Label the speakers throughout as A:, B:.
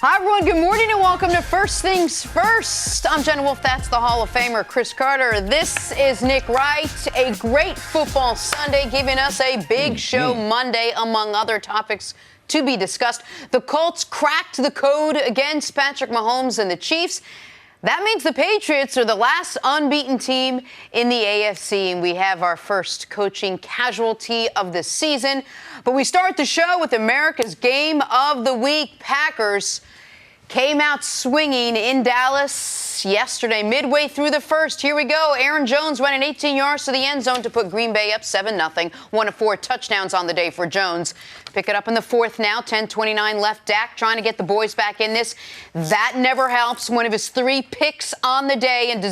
A: Hi, everyone. Good morning and welcome to First Things First. I'm Jenna Wolfe. That's the Hall of Famer, Cris Carter. This is Nick Wright. A great football Sunday, giving us a big show Monday, among other topics to be discussed. The Colts cracked the code against Patrick Mahomes and the Chiefs. That means the Patriots are the last unbeaten team in the AFC, and we have our first coaching casualty of the season. But we start the show with America's Game of the Week. Packers came out swinging in Dallas yesterday, midway through the first. Here we go. Aaron Jones running 18 yards to the end zone to put Green Bay up 7-0. 1 of 4 touchdowns on the day for Jones. Pick it up in the fourth now. 10:29 left. Dak trying to get the boys back in this. That never helps. One of his 3 picks on the day. And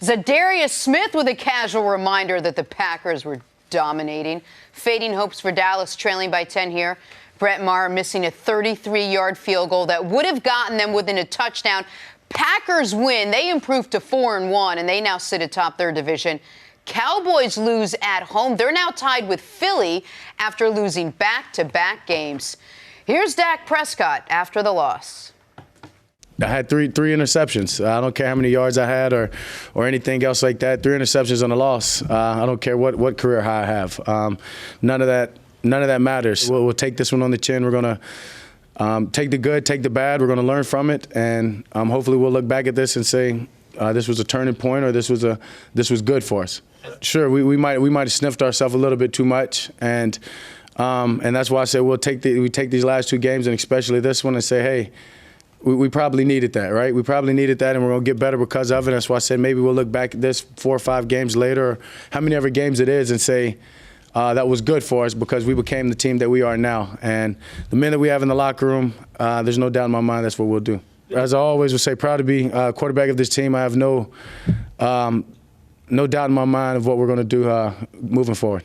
A: Zadarius Smith with a casual reminder that the Packers were dominating. Fading hopes for Dallas, trailing by 10 here. Brett Maher missing a 33-yard field goal that would have gotten them within a touchdown. Packers win. They improved to 4-1, and they now sit atop their division. Cowboys lose at home. They're now tied with Philly after losing back-to-back games. Here's Dak Prescott after the loss.
B: I had three interceptions. I don't care how many yards I had or anything else like that. 3 interceptions on a loss. I don't care what career high I have. None of that matters. We'll take this one on the chin. We're going to take the good, take the bad. We're going to learn from it, and hopefully we'll look back at this and say this was a turning point or this was good for us. Sure, we might have sniffed ourselves a little bit too much, and that's why I said we take these last 2 games and especially this one and say, hey, we probably needed that, right? We probably needed that, and we're going to get better because of it. That's why I said maybe we'll look back at this 4 or 5 games later, or how many ever games it is, and say that was good for us because we became the team that we are now. And the men that we have in the locker room, there's no doubt in my mind that's what we'll do. As I always would say, proud to be quarterback of this team. I have no doubt in my mind of what we're going to do moving forward.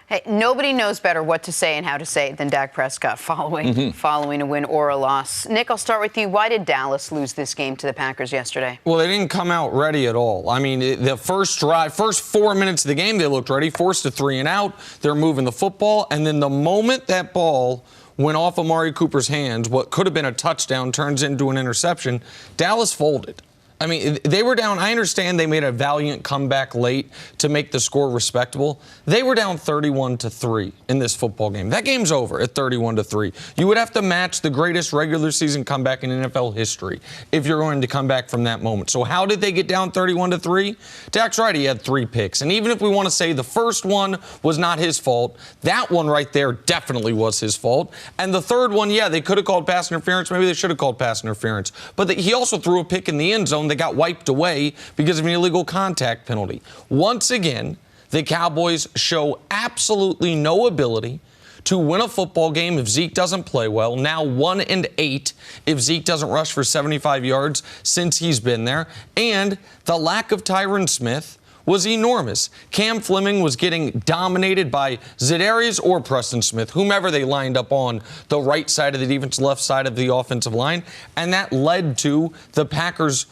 A: Hey, nobody knows better what to say and how to say it than Dak Prescott following a win or a loss. Nick, I'll start with you. Why did Dallas lose this game to the Packers yesterday?
C: Well, they didn't come out ready at all. I mean, the first 4 minutes of the game, they looked ready, forced a 3 and out. They're moving the football. And then the moment that ball went off Amari Cooper's hands, what could have been a touchdown turns into an interception, Dallas folded. I mean, they were down. I understand they made a valiant comeback late to make the score respectable. They were down 31-3 in this football game. That game's over at 31-3. You would have to match the greatest regular season comeback in NFL history if you're going to come back from that moment. So how did they get down 31-3? Dak's right. He had 3 picks. And even if we want to say the first one was not his fault, that one right there definitely was his fault. And the third one, yeah, they could have called pass interference. Maybe they should have called pass interference. But he also threw a pick in the end zone that got wiped away because of an illegal contact penalty. Once again, the Cowboys show absolutely no ability to win a football game if Zeke doesn't play well. Now 1-8 if Zeke doesn't rush for 75 yards since he's been there. And the lack of Tyron Smith was enormous. Cam Fleming was getting dominated by Zadarius or Preston Smith, whomever they lined up on the right side of the defense, left side of the offensive line, and that led to the Packers'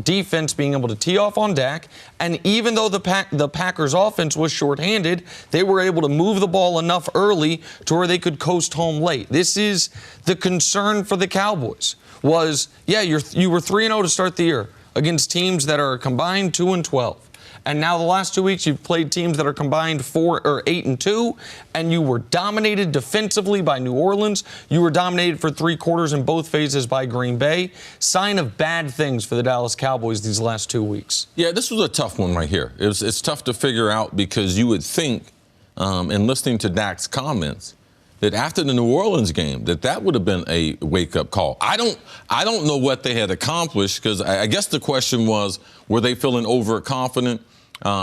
C: defense being able to tee off on Dak. And even though the Packers' offense was shorthanded, they were able to move the ball enough early to where they could coast home late. This is the concern for the Cowboys. Was, yeah, you were 3-0 to start the year against teams that are combined 2-12. And now the last 2 weeks, you've played teams that are combined 8-2, and you were dominated defensively by New Orleans. You were dominated for 3 quarters in both phases by Green Bay. Sign of bad things for the Dallas Cowboys these last 2 weeks.
D: Yeah, this was a tough one right here. It's tough to figure out because you would think, in listening to Dak's comments, that after the New Orleans game, that would have been a wake-up call. I don't know what they had accomplished because I guess the question was, were they feeling overconfident?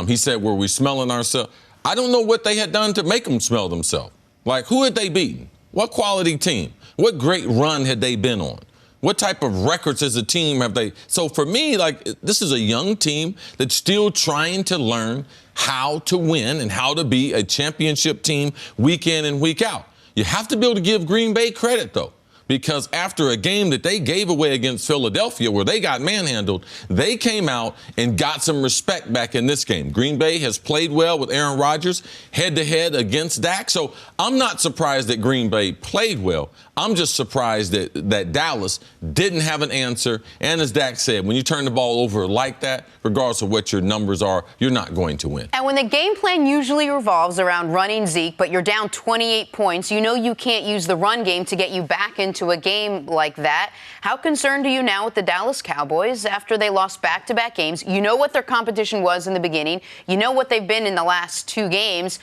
D: He said, were we smelling ourselves? I don't know what they had done to make them smell themselves. Like, who had they beaten? What quality team? What great run had they been on? What type of records as a team have they? So for me, like, this is a young team that's still trying to learn how to win and how to be a championship team week in and week out. You have to be able to give Green Bay credit, though, because after a game that they gave away against Philadelphia where they got manhandled, they came out and got some respect back in this game. Green Bay has played well with Aaron Rodgers head-to-head against Dak, so I'm not surprised that Green Bay played well. I'm just surprised that Dallas didn't have an answer. And as Dak said, when you turn the ball over like that, regardless of what your numbers are, you're not going to win.
A: And when the game plan usually revolves around running Zeke, but you're down 28 points, you know you can't use the run game to get you back into a game like that. How concerned are you now with the Dallas Cowboys after they lost back-to-back games? You know what their competition was in the beginning. You know what they've been in the last 2 games.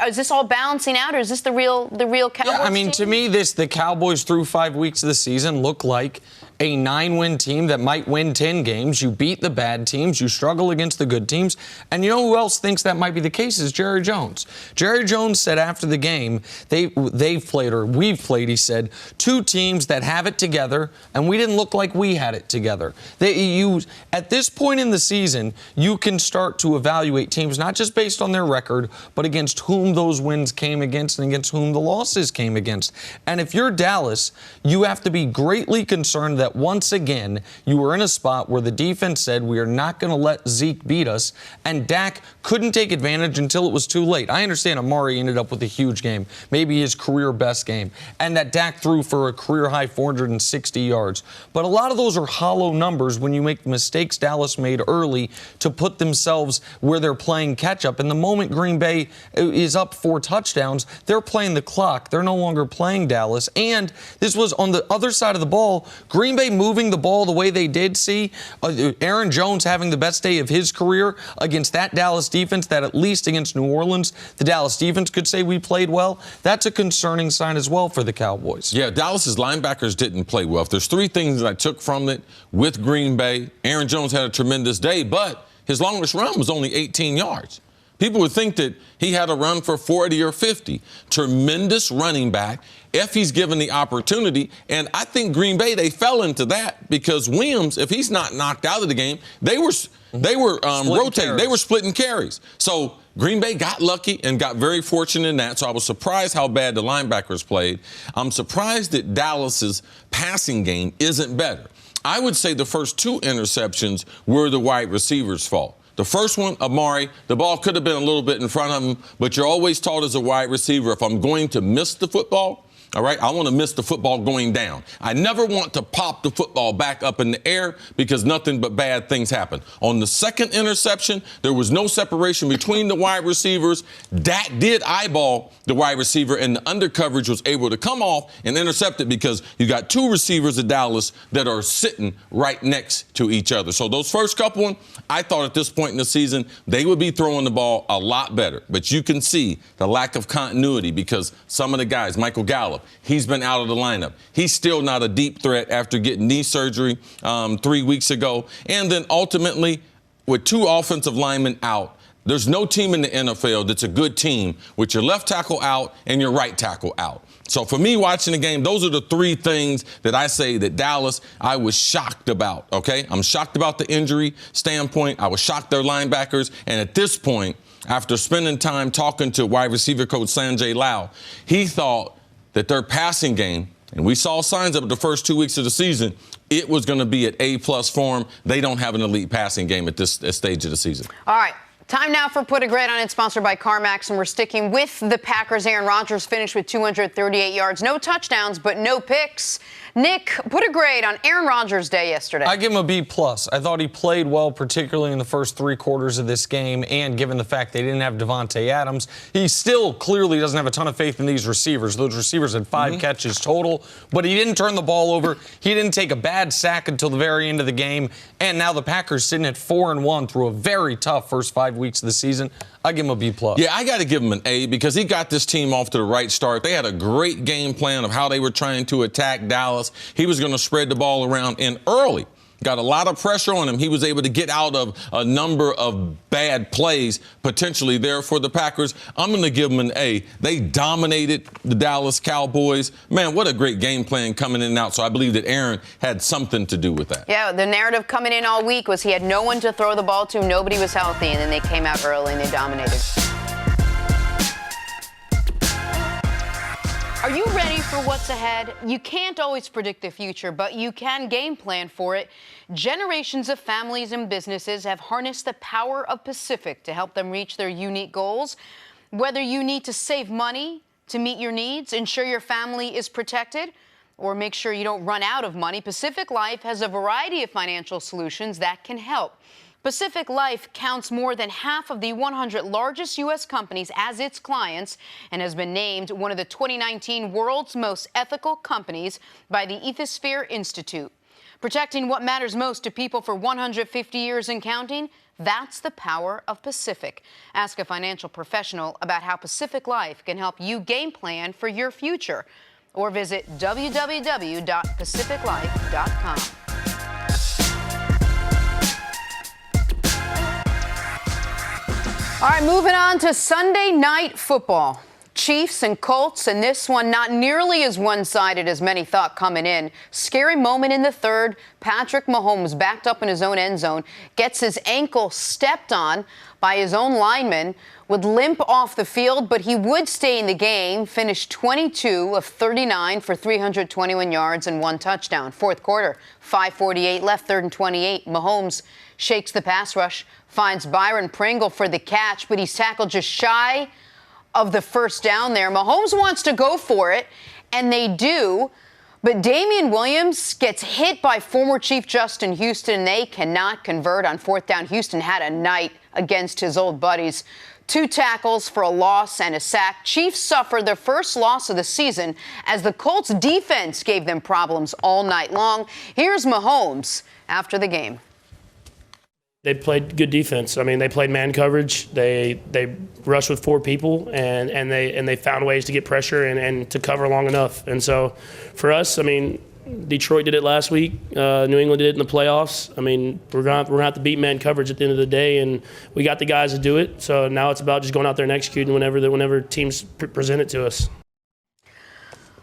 A: Is this all balancing out, or is this the real Cowboys?
C: Yeah, I mean,
A: team?
C: to me, the Cowboys through 5 weeks of the season look like a 9-win team that might win 10 games. You beat the bad teams. You struggle against the good teams. And you know who else thinks that might be the case is Jerry Jones. Jerry Jones said after the game, we've played, he said, 2 teams that have it together, and we didn't look like we had it together. At this point in the season, you can start to evaluate teams not just based on their record, but against whom those wins came against and against whom the losses came against. And if you're Dallas, you have to be greatly concerned that once again, you were in a spot where the defense said, we are not going to let Zeke beat us, and Dak couldn't take advantage until it was too late. I understand Amari ended up with a huge game, maybe his career best game, and that Dak threw for a career-high 460 yards. But a lot of those are hollow numbers when you make the mistakes Dallas made early to put themselves where they're playing catch-up. And the moment Green Bay is up 4 touchdowns, they're playing the clock. They're no longer playing Dallas. And this was on the other side of the ball. Green Bay moving the ball the way they did, Aaron Jones having the best day of his career against that Dallas defense that at least against New Orleans, the Dallas defense could say we played well. That's a concerning sign as well for the Cowboys.
D: Yeah, Dallas's linebackers didn't play well. If there's 3 things that I took from it with Green Bay, Aaron Jones had a tremendous day, but his longest run was only 18 yards. People would think that he had a run for 40 or 50. Tremendous running back if he's given the opportunity. And I think Green Bay, they fell into that because Williams, if he's not knocked out of the game, they were rotating.
C: Carries.
D: They were splitting carries. So Green Bay got lucky and got very fortunate in that. So I was surprised how bad the linebackers played. I'm surprised that Dallas's passing game isn't better. I would say the first 2 interceptions were the wide receivers' fault. The first one, Amari, the ball could have been a little bit in front of him, but you're always taught as a wide receiver, if I'm going to miss the football, all right, I want to miss the football going down. I never want to pop the football back up in the air because nothing but bad things happen. On the second interception, there was no separation between the wide receivers. Dak did eyeball the wide receiver, and the undercoverage was able to come off and intercept it because you got 2 receivers at Dallas that are sitting right next to each other. So those first couple, I thought at this point in the season, they would be throwing the ball a lot better. But you can see the lack of continuity because some of the guys, Michael Gallup, he's been out of the lineup. He's still not a deep threat after getting knee surgery 3 weeks ago. And then ultimately, with 2 offensive linemen out, there's no team in the NFL that's a good team with your left tackle out and your right tackle out. So for me watching the game, those are the 3 things that I say that Dallas, I was shocked about, okay? I'm shocked about the injury standpoint. I was shocked their linebackers. And at this point, after spending time talking to wide receiver coach Sanjay Lau, he thought that their passing game, and we saw signs of it the first 2 weeks of the season, it was going to be at A-plus form. They don't have an elite passing game at this stage of the season.
A: All right. Time now for Put a Grade on It, sponsored by CarMax, and we're sticking with the Packers. Aaron Rodgers finished with 238 yards, no touchdowns, but no picks. Nick, put a grade on Aaron Rodgers' day yesterday.
C: I give him a B+. I thought he played well, particularly in the first 3 quarters of this game, and given the fact they didn't have Devontae Adams, he still clearly doesn't have a ton of faith in these receivers. Those receivers had 5 catches total, but he didn't turn the ball over. He didn't take a bad sack until the very end of the game, and now the Packers sitting at 4-1 through a very tough first 5 weeks of the season. I give him a B+.
D: Yeah, I got to give him an A because he got this team off to the right start. They had a great game plan of how they were trying to attack Dallas. He was going to spread the ball around, and early got a lot of pressure on him. He was able to get out of a number of bad plays potentially there for the Packers. I'm going to give them an A. They dominated the Dallas Cowboys. Man, what a great game plan coming in and out. So I believe that Aaron had something to do with that.
A: Yeah, the narrative coming in all week was he had no one to throw the ball to, nobody was healthy, and then they came out early and they dominated. Are you ready for what's ahead? You can't always predict the future, but you can game plan for it. Generations of families and businesses have harnessed the power of Pacific to help them reach their unique goals. Whether you need to save money to meet your needs, ensure your family is protected, or make sure you don't run out of money, Pacific Life has a variety of financial solutions that can help. Pacific Life counts more than half of the 100 largest U.S. companies as its clients and has been named one of the 2019 world's most ethical companies by the Ethisphere Institute. Protecting what matters most to people for 150 years and counting, that's the power of Pacific. Ask a financial professional about how Pacific Life can help you game plan for your future, or visit www.pacificlife.com. All right, moving on to Sunday night football. Chiefs and Colts, and this one not nearly as one-sided as many thought coming in. Scary moment in the third. Patrick Mahomes backed up in his own end zone, gets his ankle stepped on by his own lineman, would limp off the field, but he would stay in the game, finished 22 of 39 for 321 yards and 1 touchdown. Fourth quarter, 5:48 left, 3rd and 28. Mahomes shakes the pass rush, finds Byron Pringle for the catch, but he's tackled just shy of the first down there. Mahomes wants to go for it, and they do, but Damian Williams gets hit by former Chief Justin Houston. They cannot convert on 4th down. Houston had a night against his old buddies. 2 tackles for a loss and a sack. Chiefs suffered their first loss of the season as the Colts defense gave them problems all night long. Here's Mahomes after the game.
E: They played good defense. I mean, they played man coverage. They rushed with 4 people, and they found ways to get pressure and to cover long enough. And so, for us, I mean, Detroit did it last week. New England did it in the playoffs. I mean, we're gonna have to beat man coverage at the end of the day, and we got the guys to do it. So now it's about just going out there and executing whenever teams present it to us.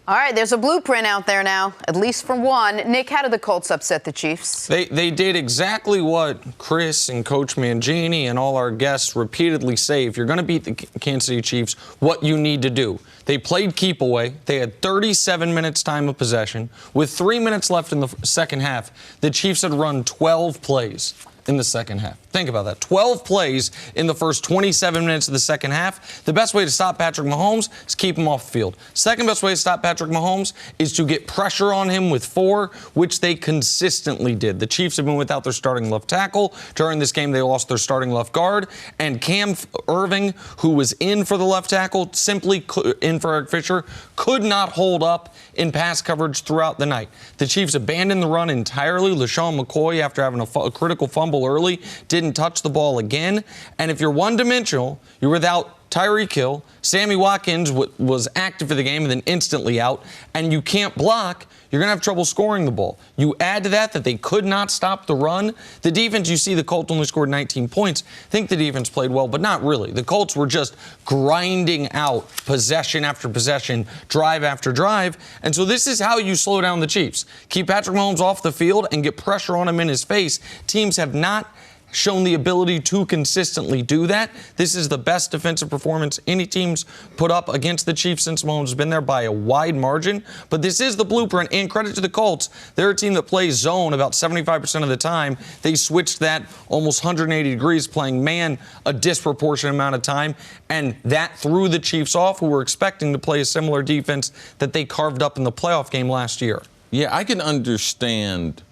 A: All right, there's a blueprint out there now, at least for one. Nick, how did the Colts upset the Chiefs?
C: They did exactly what Cris and Coach Mangini and all our guests repeatedly say. If you're going to beat the Kansas City Chiefs, what you need to do. They played keep away. They had 37 minutes time of possession. With 3 minutes left in the second half, the Chiefs had run 12 plays in the second half. Think about that. 12 plays in the first 27 minutes of the second half. The best way to stop Patrick Mahomes is keep him off the field. Second best way to stop Patrick Mahomes is to get pressure on him with 4, which they consistently did. The Chiefs have been without their starting left tackle. During this game, they lost their starting left guard. And Cam Irving, who was in for the left tackle, simply in for Eric Fisher, could not hold up in pass coverage throughout the night. The Chiefs abandoned the run entirely. LaShawn McCoy, after having a critical fumble early, didn't touch the ball again. And if you're one-dimensional, you're without Tyreek Hill. Sammy Watkins was active for the game and then instantly out. And you can't block, you're going to have trouble scoring the ball. You add to that they could not stop the run. The defense, you see the Colts only scored 19 points. I think the defense played well, but not really. The Colts were just grinding out possession after possession, drive after drive. And so this is how you slow down the Chiefs. Keep Patrick Mahomes off the field and get pressure on him in his face. Teams have not shown the ability to consistently do that. This is the best defensive performance any team's put up against the Chiefs since Mahomes has been there by a wide margin. But this is the blueprint, and credit to the Colts. They're a team that plays zone about 75% of the time. They switched that almost 180 degrees, playing man a disproportionate amount of time, and that threw the Chiefs off, who were expecting to play a similar defense that they carved up in the playoff game last year.
D: Yeah, I can understand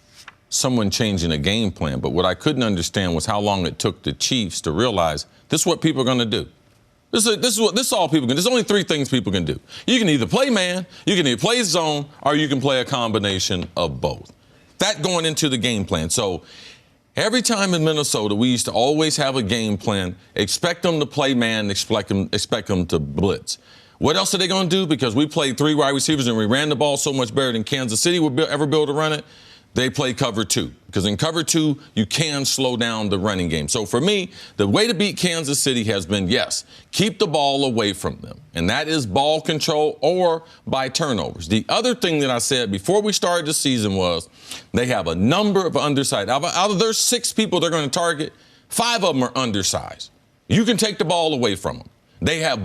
D: someone changing a game plan, but what I couldn't understand was how long it took the Chiefs to realize this is what people are going to do. This is all people can do. There's only 3 things people can do. You can either play man, you can either play zone, or you can play a combination of both. That going into the game plan. So every time in Minnesota, we used to always have a game plan, expect them to play man, expect them to blitz. What else are they going to do? Because we played 3 wide receivers and we ran the ball so much better than Kansas City would ever be able to run it. They play cover 2, because in cover 2, you can slow down the running game. So for me, the way to beat Kansas City has been, yes, keep the ball away from them. And that is ball control or by turnovers. The other thing that I said before we started the season was they have a number of undersized. Out of their 6 people they're going to target, 5 of them are undersized. You can take the ball away from them. They have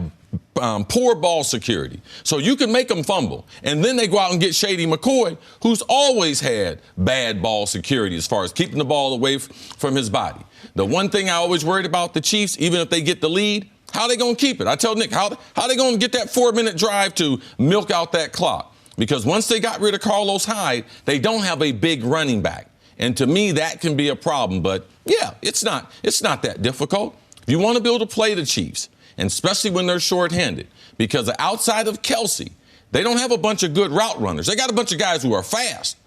D: poor ball security. So you can make them fumble. And then they go out and get Shady McCoy, who's always had bad ball security as far as keeping the ball away from his body. The one thing I always worried about the Chiefs, even if they get the lead, how they going to keep it? I tell Nick, how they going to get that 4-minute drive to milk out that clock? Because once they got rid of Carlos Hyde, they don't have a big running back. And to me, that can be a problem. But, yeah, it's not that difficult. If you want to be able to play the Chiefs, and especially when they're shorthanded, because outside of Kelsey, they don't have a bunch of good route runners. They got a bunch of guys who are fast.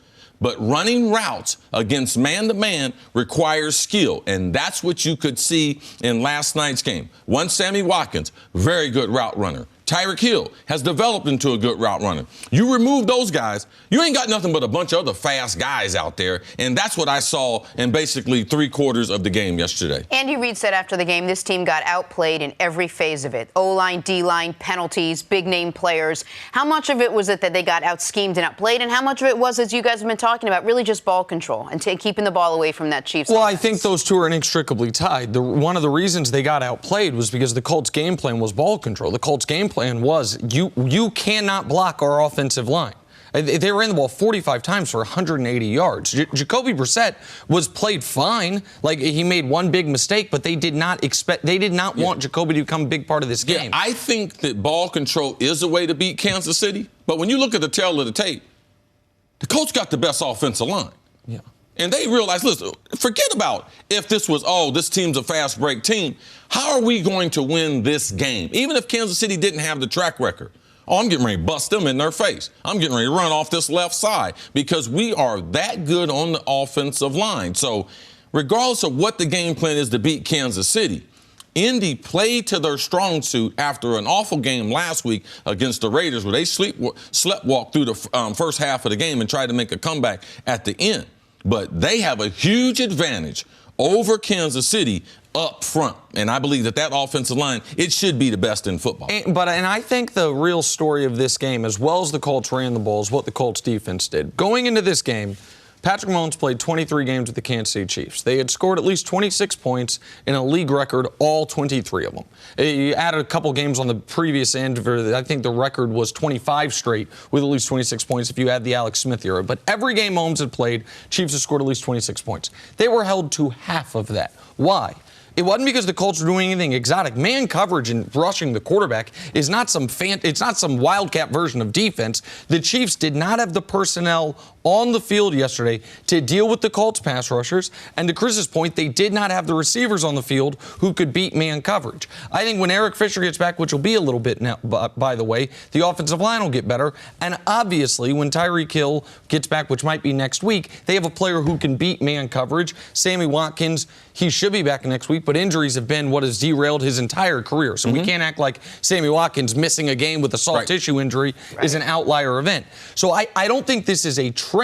D: But running routes against man-to-man requires skill, and that's what you could see in last night's game. One, Sammy Watkins, very good route runner. Tyreek Hill has developed into a good route runner. You remove those guys, you ain't got nothing but a bunch of other fast guys out there, and that's what I saw in basically 3/4 of the game yesterday.
A: Andy Reid said after the game this team got outplayed in every phase of it. O-line, D-line, penalties, big-name players. How much of it was it that they got out-schemed and outplayed, and how much of it was, as you guys have been talking about, really just ball control and keeping the ball away from that Chiefs
C: Well,
A: offense?
C: I think those two are inextricably tied. One of the reasons they got outplayed was because the Colts' game plan was ball control. The Colts' game plan was you cannot block our offensive line. They ran the ball 45 times for 180 yards. Jacoby Brissett was played fine. Like, he made one big mistake, but they did not want Jacoby to become a big part of this game.
D: I think that ball control is a way to beat Kansas City. But when you look at the tail of the tape, the Colts got the best offensive line.
C: Yeah.
D: And they realized, listen, forget about if this was, this team's a fast break team. How are we going to win this game? Even if Kansas City didn't have the track record. I'm getting ready to bust them in their face. I'm getting ready to run off this left side because we are that good on the offensive line. So regardless of what the game plan is to beat Kansas City, Indy played to their strong suit after an awful game last week against the Raiders where they sleptwalked through the first half of the game and tried to make a comeback at the end. But they have a huge advantage over Kansas City up front. And I believe that offensive line, it should be the best in football.
C: And I think the real story of this game, as well as the Colts ran the ball, is what the Colts defense did. Going into this game, Patrick Mahomes played 23 games with the Kansas City Chiefs. They had scored at least 26 points in a league record, all 23 of them. You added a couple games on the previous end. I think the record was 25 straight with at least 26 points if you add the Alex Smith era. But every game Mahomes had played, Chiefs had scored at least 26 points. They were held to half of that. Why? It wasn't because the Colts were doing anything exotic. Man coverage and rushing the quarterback is not some wildcat version of defense. The Chiefs did not have the personnel on the field yesterday to deal with the Colts pass rushers. And to Chris's point, they did not have the receivers on the field who could beat man coverage. I think when Eric Fisher gets back, which will be a little bit now, by the way, the offensive line will get better. And obviously, when Tyreek Hill gets back, which might be next week, they have a player who can beat man coverage. Sammy Watkins, he should be back next week, but injuries have been what has derailed his entire career. So we can't act like Sammy Watkins missing a game with a soft tissue injury is an outlier event. So I don't think this is a trend.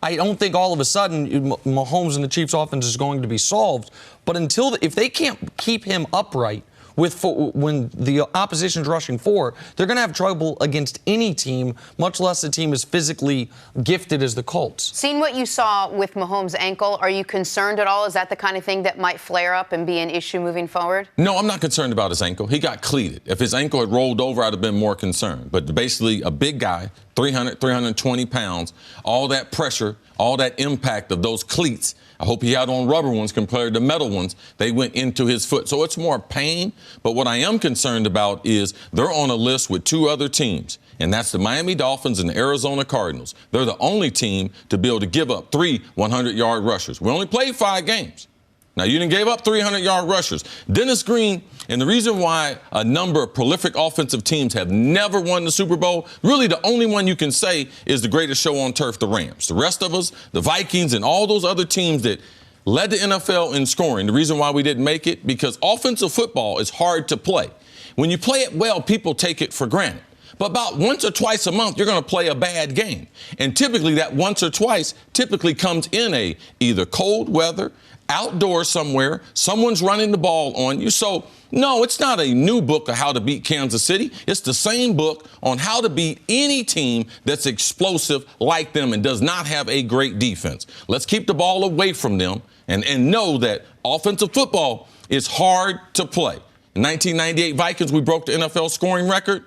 C: I don't think all of a sudden Mahomes and the Chiefs offense is going to be solved. But if they can't keep him upright when the opposition's rushing forward, they're going to have trouble against any team, much less a team as physically gifted as the Colts.
A: Seeing what you saw with Mahomes' ankle, are you concerned at all? Is that the kind of thing that might flare up and be an issue moving forward?
D: No, I'm not concerned about his ankle. He got cleated. If his ankle had rolled over, I'd have been more concerned. But basically, a big guy, 320 pounds, all that pressure, all that impact of those cleats, I hope he had on rubber ones compared to metal ones, they went into his foot. So it's more pain. But what I am concerned about is they're on a list with two other teams, and that's the Miami Dolphins and the Arizona Cardinals. They're the only team to be able to give up 3 100-yard rushers. We only played 5 games. Now, you didn't give up 300-yard rushers. Dennis Green, and the reason why a number of prolific offensive teams have never won the Super Bowl, really the only one you can say is the greatest show on turf, the Rams. The rest of us, the Vikings, and all those other teams that led the NFL in scoring, the reason why we didn't make it, because offensive football is hard to play. When you play it well, people take it for granted. But about once or twice a month, you're going to play a bad game. And typically that once or twice typically comes in either cold weather, outdoors somewhere, someone's running the ball on you. So, no, it's not a new book of how to beat Kansas City. It's the same book on how to beat any team that's explosive like them and does not have a great defense. Let's keep the ball away from them and know that offensive football is hard to play. In 1998 Vikings, we broke the NFL scoring record.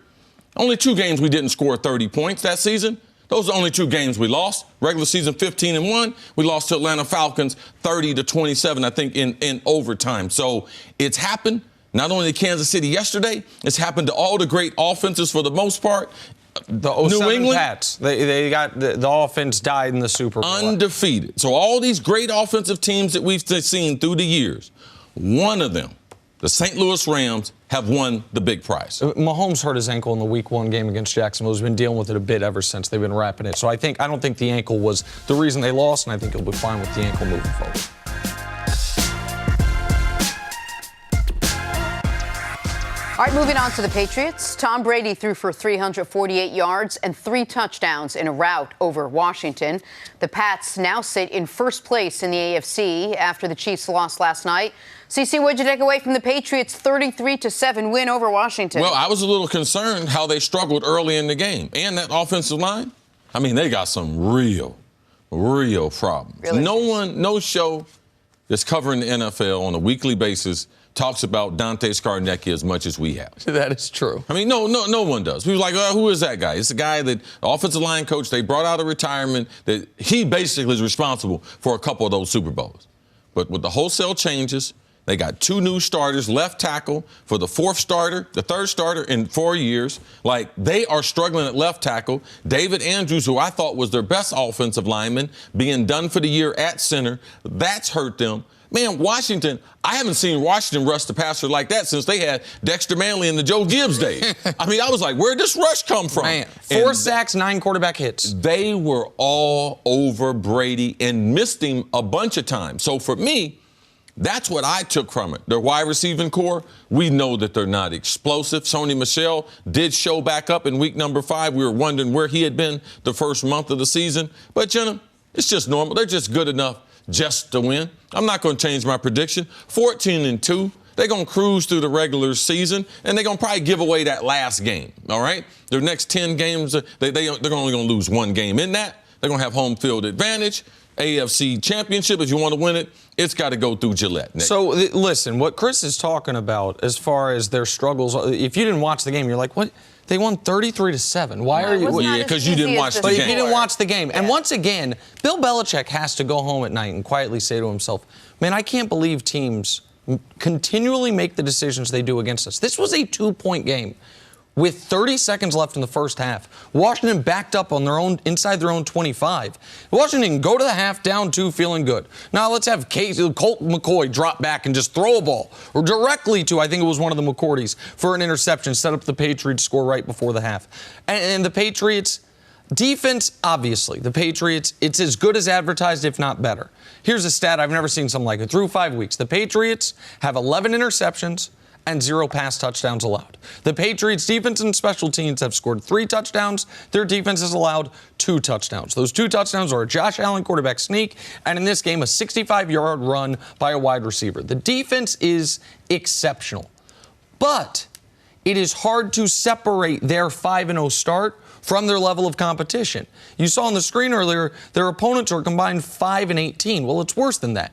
D: Only 2 games we didn't score 30 points that season. Those are the only 2 games we lost. Regular season 15-1. We lost to Atlanta Falcons 30-27, I think, in overtime. So it's happened. Not only to Kansas City yesterday, it's happened to all the great offenses for the most part.
C: The
D: New England
C: Pats, they got the offense died in the Super Bowl.
D: Undefeated. So all these great offensive teams that we've seen through the years, one of them, the St. Louis Rams, have won the big prize.
C: Mahomes hurt his ankle in the Week 1 game against Jacksonville. He's been dealing with it a bit ever since. They've been wrapping it. So I don't think the ankle was the reason they lost, and I think he'll be fine with the ankle moving forward.
A: All right, moving on to the Patriots. Tom Brady threw for 348 yards and 3 touchdowns in a rout over Washington. The Pats now sit in first place in the AFC after the Chiefs lost last night. CC, what'd you take away from the Patriots' 33-7 win over Washington?
D: Well, I was a little concerned how they struggled early in the game. And that offensive line, I mean, they got some real problems.
A: Really?
D: No show that's covering the NFL on a weekly basis talks about Dante Scarnecchia as much as we have.
C: That is true.
D: I mean, no one does. People are like, who is that guy? It's the guy that the offensive line coach, they brought out of retirement, that he basically is responsible for a couple of those Super Bowls. But with the wholesale changes, they got 2 new starters, left tackle for the third starter in 4 years. Like, they are struggling at left tackle. David Andrews, who I thought was their best offensive lineman, being done for the year at center, that's hurt them. Man, Washington, I haven't seen Washington rush the passer like that since they had Dexter Manley in the Joe Gibbs days. I mean, I was like, where'd this rush come from?
C: Man, 4 sacks, 9 quarterback hits.
D: They were all over Brady and missed him a bunch of times. So for me, that's what I took from it. Their wide receiving core, we know that they're not explosive. Sony Michel did show back up in week number 5. We were wondering where he had been the first month of the season. But, Jenna, it's just normal. They're just good enough just to win. I'm not going to change my prediction. 14-2. They're going to cruise through the regular season, and they're going to probably give away that last game, all right? Their next 10 games, they're only going to lose 1 game in that. They're going to have home field advantage. AFC Championship, if you want to win it, it's got to go through Gillette. Nick.
C: So, listen, what Cris is talking about as far as their struggles, if you didn't watch the game, you're like, what? They won 33-7. Why are you?
D: Yeah, because you didn't watch the game.
C: But you didn't watch the game. Yeah. And once again, Bill Belichick has to go home at night and quietly say to himself, man, I can't believe teams continually make the decisions they do against us. This was a 2-point game with 30 seconds left in the first half. Washington backed up on inside their own 25. Washington go to the half down 2 feeling good. Now let's have Colt McCoy drop back and just throw a ball or directly to, I think it was one of the McCourties, for an interception, set up the Patriots score right before the half. And the Patriots defense, obviously, the Patriots, it's as good as advertised, if not better. Here's a stat I've never seen something like it. Through 5 weeks, the Patriots have 11 interceptions and 0 pass touchdowns allowed. The Patriots' defense and special teams have scored 3 touchdowns. Their defense has allowed 2 touchdowns. Those 2 touchdowns are a Josh Allen quarterback sneak, and in this game, a 65-yard run by a wide receiver. The defense is exceptional, but it is hard to separate their 5-0 start from their level of competition. You saw on the screen earlier, their opponents are combined 5-18. Well, it's worse than that.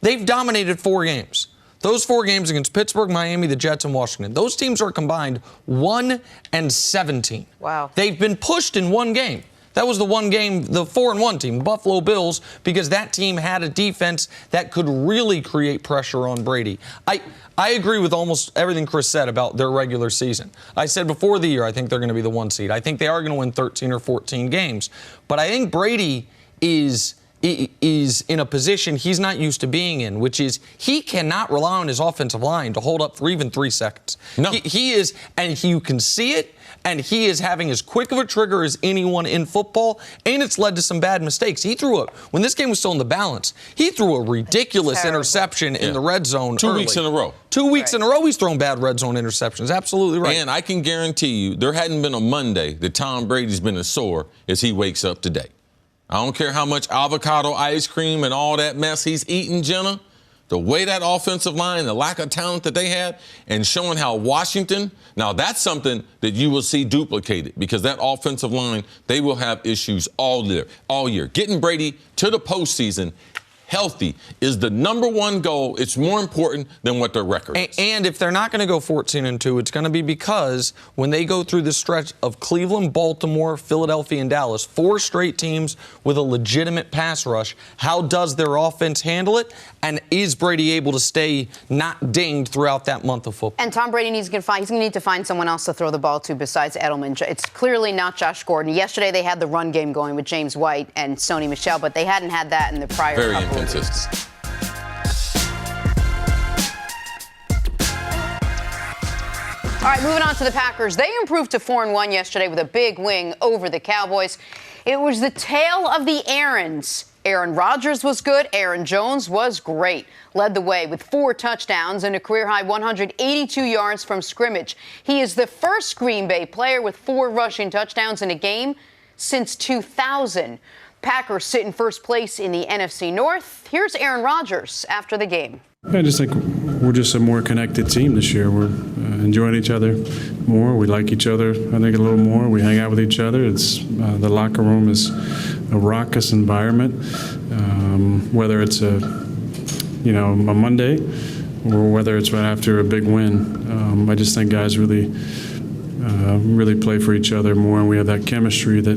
C: They've dominated 4 games. Those 4 games against Pittsburgh, Miami, the Jets, and Washington, those teams are combined 1-17.
A: Wow. They've
C: been pushed in 1 game. That was the 1 game, the 4-1 team, Buffalo Bills, because that team had a defense that could really create pressure on Brady. I agree with almost everything Cris said about their regular season. I said before the year, I think they're going to be the 1 seed. I think they are going to win 13 or 14 games. But I think Brady is in a position he's not used to being in, which is he cannot rely on his offensive line to hold up for even 3 seconds.
D: No.
C: He is, and you can see it, and he is having as quick of a trigger as anyone in football, and it's led to some bad mistakes. When this game was still in the balance, he threw a ridiculous interception in the red zone
D: 2
C: early.
D: weeks in a row.
C: 2 weeks in a row he's thrown bad red zone interceptions. Absolutely right.
D: And I can guarantee you there hadn't been a Monday that Tom Brady's been as sore as he wakes up today. I don't care how much avocado ice cream and all that mess he's eating, Jenna. The way that offensive line, the lack of talent that they had, and showing how Washington, now that's something that you will see duplicated because that offensive line, they will have issues all year. Getting Brady to the postseason healthy is the number one goal. It's more important than what their record is.
C: And if they're not going to go 14-2, it's going to be because when they go through the stretch of Cleveland, Baltimore, Philadelphia, and Dallas, 4 straight teams with a legitimate pass rush, how does their offense handle it? And is Brady able to stay not dinged throughout that month of football?
A: And Tom Brady he's going to need to find someone else to throw the ball to besides Edelman. It's clearly not Josh Gordon. Yesterday they had the run game going with James White and Sony Michel, but they hadn't had that in the prior
D: Very
A: couple
D: inconsistent.
A: of weeks. All right, moving on to the Packers. They improved to 4-1 yesterday with a big win over the Cowboys. It was the tale of the Aarons. Aaron Rodgers was good. Aaron Jones was great. Led the way with 4 touchdowns and a career-high 182 yards from scrimmage. He is the first Green Bay player with 4 rushing touchdowns in a game since 2000. Packers sit in first place in the NFC North. Here's Aaron Rodgers after the game.
F: I just think we're just a more connected team this year. We're enjoying each other more. We like each other, I think, a little more. We hang out with each other. It's the locker room is a raucous environment. Whether it's a Monday or whether it's right after a big win, I just think guys really play for each other more, and we have that chemistry that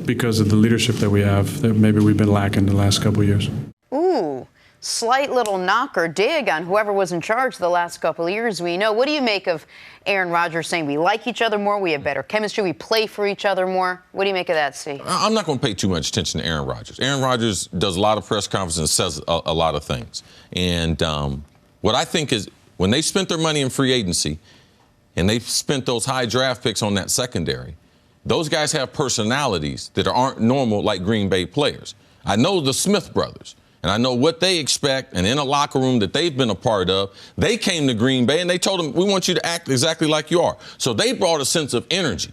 F: because of the leadership that we have that maybe we've been lacking the last couple of years.
A: Ooh, slight little knock or dig on whoever was in charge the last couple of years. We know. What do you make of Aaron Rodgers saying we like each other more, we have better chemistry, we play for each other more? What do you make of that, Steve?
D: I'm not going to pay too much attention to Aaron Rodgers. Aaron Rodgers does a lot of press conferences and says a lot of things. And what I think is when they spent their money in free agency and they spent those high draft picks on that secondary, those guys have personalities that aren't normal like Green Bay players. I know the Smith brothers, and I know what they expect, and in a locker room that they've been a part of, they came to Green Bay and they told them, we want you to act exactly like you are. So they brought a sense of energy.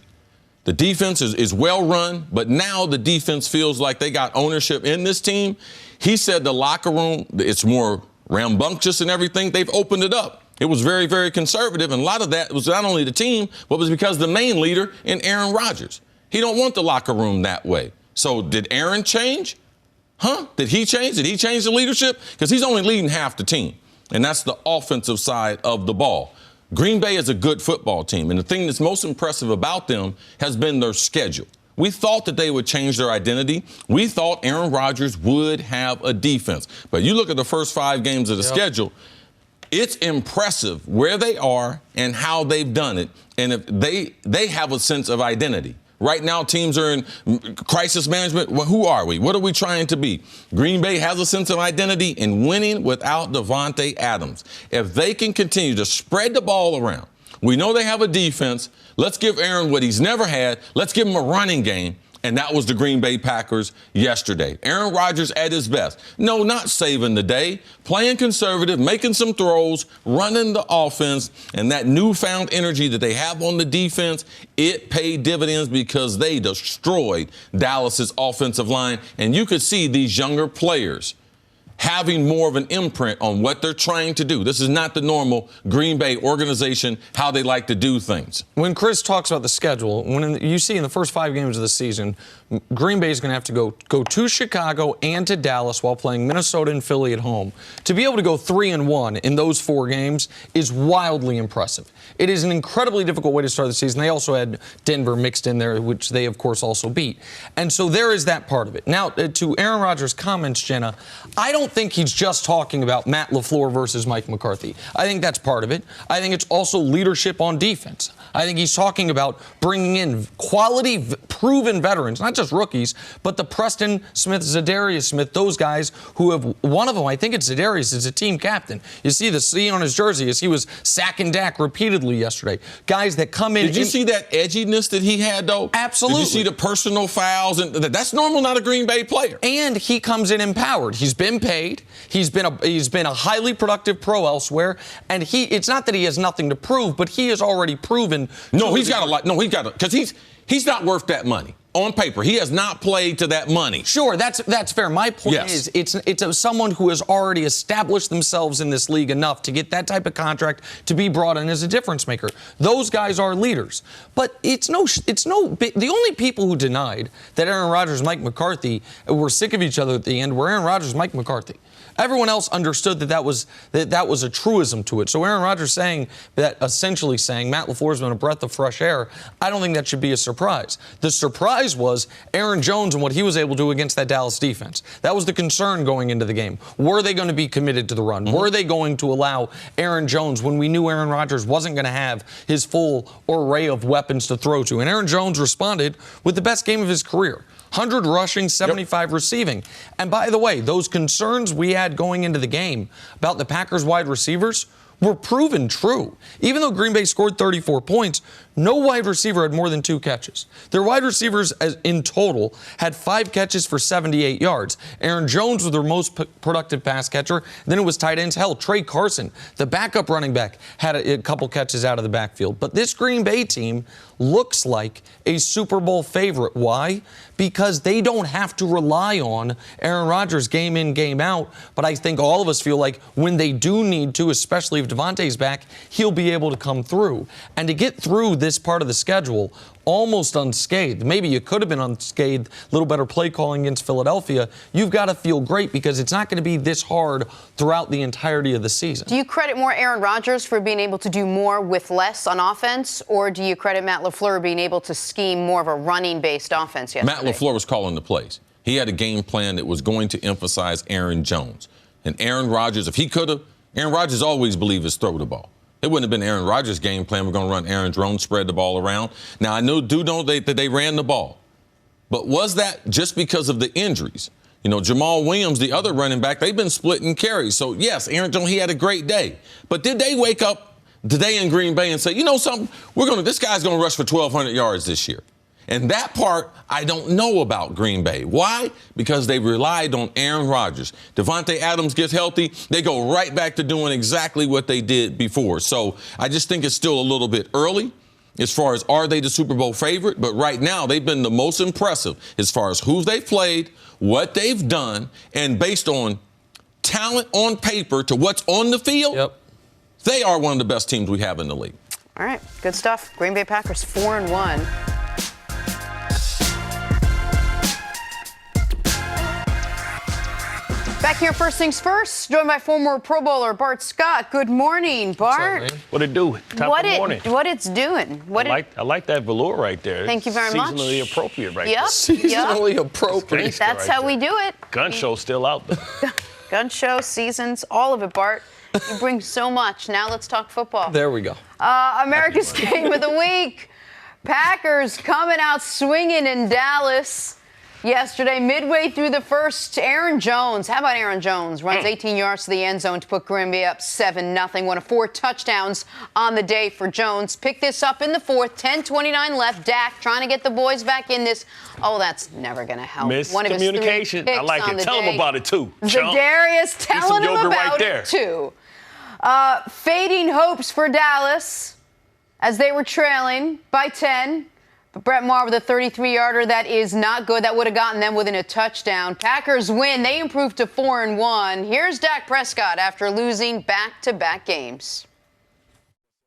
D: The defense is well run, but now the defense feels like they got ownership in this team. He said the locker room, it's more rambunctious and everything. They've opened it up. It was very, very conservative, and a lot of that was not only the team, but was because the main leader in Aaron Rodgers. He don't want the locker room that way. So did Aaron change? Did he change? Did he change the leadership? Because he's only leading half the team, and that's the offensive side of the ball. Green Bay is a good football team, and the thing that's most impressive about them has been their schedule. We thought that they would change their identity. We thought Aaron Rodgers would have a defense. But you look at the first 5 games of the schedule, it's impressive where they are and how they've done it. And if they have a sense of identity. Right now, teams are in crisis management. Well, who are we? What are we trying to be? Green Bay has a sense of identity in winning without Davante Adams. If they can continue to spread the ball around, we know they have a defense. Let's give Aaron what he's never had. Let's give him a running game. And that was the Green Bay Packers yesterday. Aaron Rodgers at his best. No, not saving the day. Playing conservative, making some throws, running the offense, and that newfound energy that they have on the defense, it paid dividends because they destroyed Dallas's offensive line. And you could see these younger players having more of an imprint on what they're trying to do. This is not the normal Green Bay organization, how they like to do things.
C: When Cris talks about the schedule, you see in the first 5 games of the season, Green Bay is going to have to go to Chicago and to Dallas while playing Minnesota and Philly at home. To be able to go 3-1 in those 4 games is wildly impressive. It is an incredibly difficult way to start the season. They also had Denver mixed in there, which they, of course, also beat. And so there is that part of it. Now, to Aaron Rodgers' comments, Jenna, I don't think he's just talking about Matt LaFleur versus Mike McCarthy. I think that's part of it. I think it's also leadership on defense. I think he's talking about bringing in quality, proven veterans, not just rookies, but the Preston Smith, Zadarius Smith, those guys who have, one of them, I think it's Zadarius, is a team captain. You see the C on his jersey as he was sacking Dak repeatedly yesterday. Guys that come in.
D: Did you see that edginess that he had, though?
C: Absolutely.
D: Did you see the personal fouls? And that's normal, not a Green Bay player.
C: And he comes in empowered. He's been paid. He's been a highly productive pro elsewhere. And it's not that he has nothing to prove, but he has already proven.
D: No, he's got a lot. No, he's got because he's not worth that money. on paper. He has not played to that money.
C: Sure, that's fair. My point is it's someone who has already established themselves in this league enough to get that type of contract to be brought in as a difference maker. Those guys are leaders. But the only people who denied that Aaron Rodgers and Mike McCarthy were sick of each other at the end were Aaron Rodgers and Mike McCarthy. Everyone else understood that was a truism to it. So Aaron Rodgers essentially saying Matt LaFleur's been a breath of fresh air, I don't think that should be a surprise. The surprise was Aaron Jones and what he was able to do against that Dallas defense. That was the concern going into the game. Were they going to be committed to the run? Were they going to allow Aaron Jones when we knew Aaron Rodgers wasn't going to have his full array of weapons to throw to? And Aaron Jones responded with the best game of his career. 100 rushing, 75 receiving. And by the way, those concerns we had going into the game about the Packers wide receivers were proven true. Even though Green Bay scored 34 points, no wide receiver had more than 2 catches. Their wide receivers in total had 5 catches for 78 yards. Aaron Jones was their most productive pass catcher. Then it was tight ends. Hell, Trey Carson, the backup running back, had a couple catches out of the backfield. But this Green Bay team looks like a Super Bowl favorite. Why? Because they don't have to rely on Aaron Rodgers game in, game out. But I think all of us feel like when they do need to, especially if Devontae's back, he'll be able to come through. And to get through this part of the schedule almost unscathed, maybe you could have been unscathed, a little better play calling against Philadelphia, you've got to feel great because it's not going to be this hard throughout the entirety of the season.
A: Do you credit more Aaron Rodgers for being able to do more with less on offense, or do you credit Matt LaFleur being able to scheme more of a running-based offense yesterday?
D: Matt LaFleur was calling the plays. He had a game plan that was going to emphasize Aaron Jones. And Aaron Rodgers, if he could have, Aaron Rodgers always believed his throw the ball. It wouldn't have been Aaron Rodgers' game plan. We're going to run Aaron Jones, spread the ball around. Now, I know that they ran the ball. But was that just because of the injuries? You know, Jamal Williams, the other running back, they've been splitting carries. So, yes, Aaron Jones, he had a great day. But did they wake up today in Green Bay and say, you know something, this guy's going to rush for 1,200 yards this year? And that part, I don't know about Green Bay. Why? Because they relied on Aaron Rodgers. Devontae Adams gets healthy, they go right back to doing exactly what they did before. So I just think it's still a little bit early as far as are they the Super Bowl favorite. But right now, they've been the most impressive as far as who they've played, what they've done, and based on talent on paper to what's on the field, they are one of the best teams we have in the league.
A: All right, good stuff. Green Bay Packers 4-1. Back here, First Things First, joined by former Pro Bowler Bart Scott. Good morning, Bart.
G: What's up, man? What it do? Top of the morning.
A: What it's doing.
G: I like that velour right there.
A: Thank you very much.
G: Seasonally appropriate right
A: there.
C: Seasonally appropriate.
A: That's how we do it.
G: Gun show still out there.
A: Gun show, seasons, all of it, Bart. You bring so much. Now let's talk football.
C: There we go.
A: America's Game of the Week. Packers coming out swinging in Dallas yesterday, midway through the first. Aaron Jones, how about Aaron Jones? Runs 18 yards to the end zone to put Green Bay up 7-0. One of 4 touchdowns on the day for Jones. Pick this up in the fourth, 10:29 left. Dak trying to get the boys back in this. Oh, that's never going to help.
G: Miscommunication. I like it. Tell him about it, too.
A: Zadarius telling him about it, too. Fading hopes for Dallas as they were trailing by 10. But Brett Maher with a 33-yarder, that is not good. That would have gotten them within a touchdown. Packers win. They improved to 4-1. Here's Dak Prescott after losing back-to-back games.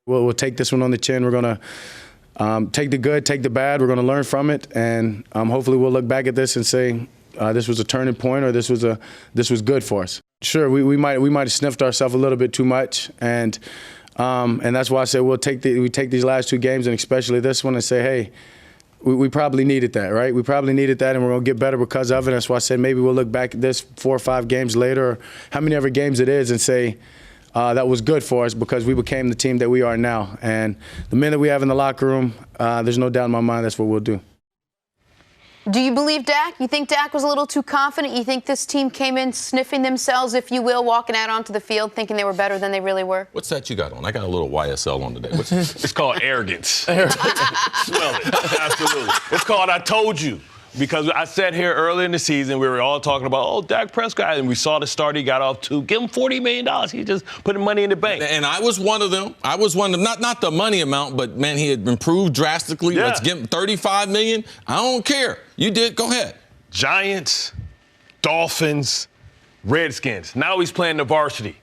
B: We'll take this one on the chin. We're going to take the good, take the bad. We're going to learn from it, and hopefully we'll look back at this and say this was a turning point or this was good for us. Sure, we might have sniffed ourselves a little bit too much, and that's why I said we take these last 2 games and especially this one and say, hey, we probably needed that, right? We probably needed that, and we're going to get better because of it. That's why I said maybe we'll look back at this 4 or 5 games later, or how many other games it is, and say that was good for us because we became the team that we are now. And the men that we have in the locker room, there's no doubt in my mind that's what we'll do.
A: Do you believe Dak? You think Dak was a little too confident? You think this team came in sniffing themselves, if you will, walking out onto the field thinking they were better than they really were?
D: What's that you got on? I got a little YSL on today.
G: It's called arrogance. Smell it. Absolutely. It's called I told you. because I said here early in the season, we were all talking about, oh, Dak Prescott, and we saw the start he got off to. Give him $40 million. He just put money in the bank.
D: And I was one of them. Not the money amount, but, man, he had improved drastically.
G: Yeah.
D: Let's give him $35 million. I don't care. You did. Go ahead.
G: Giants, Dolphins, Redskins. Now he's playing the varsity.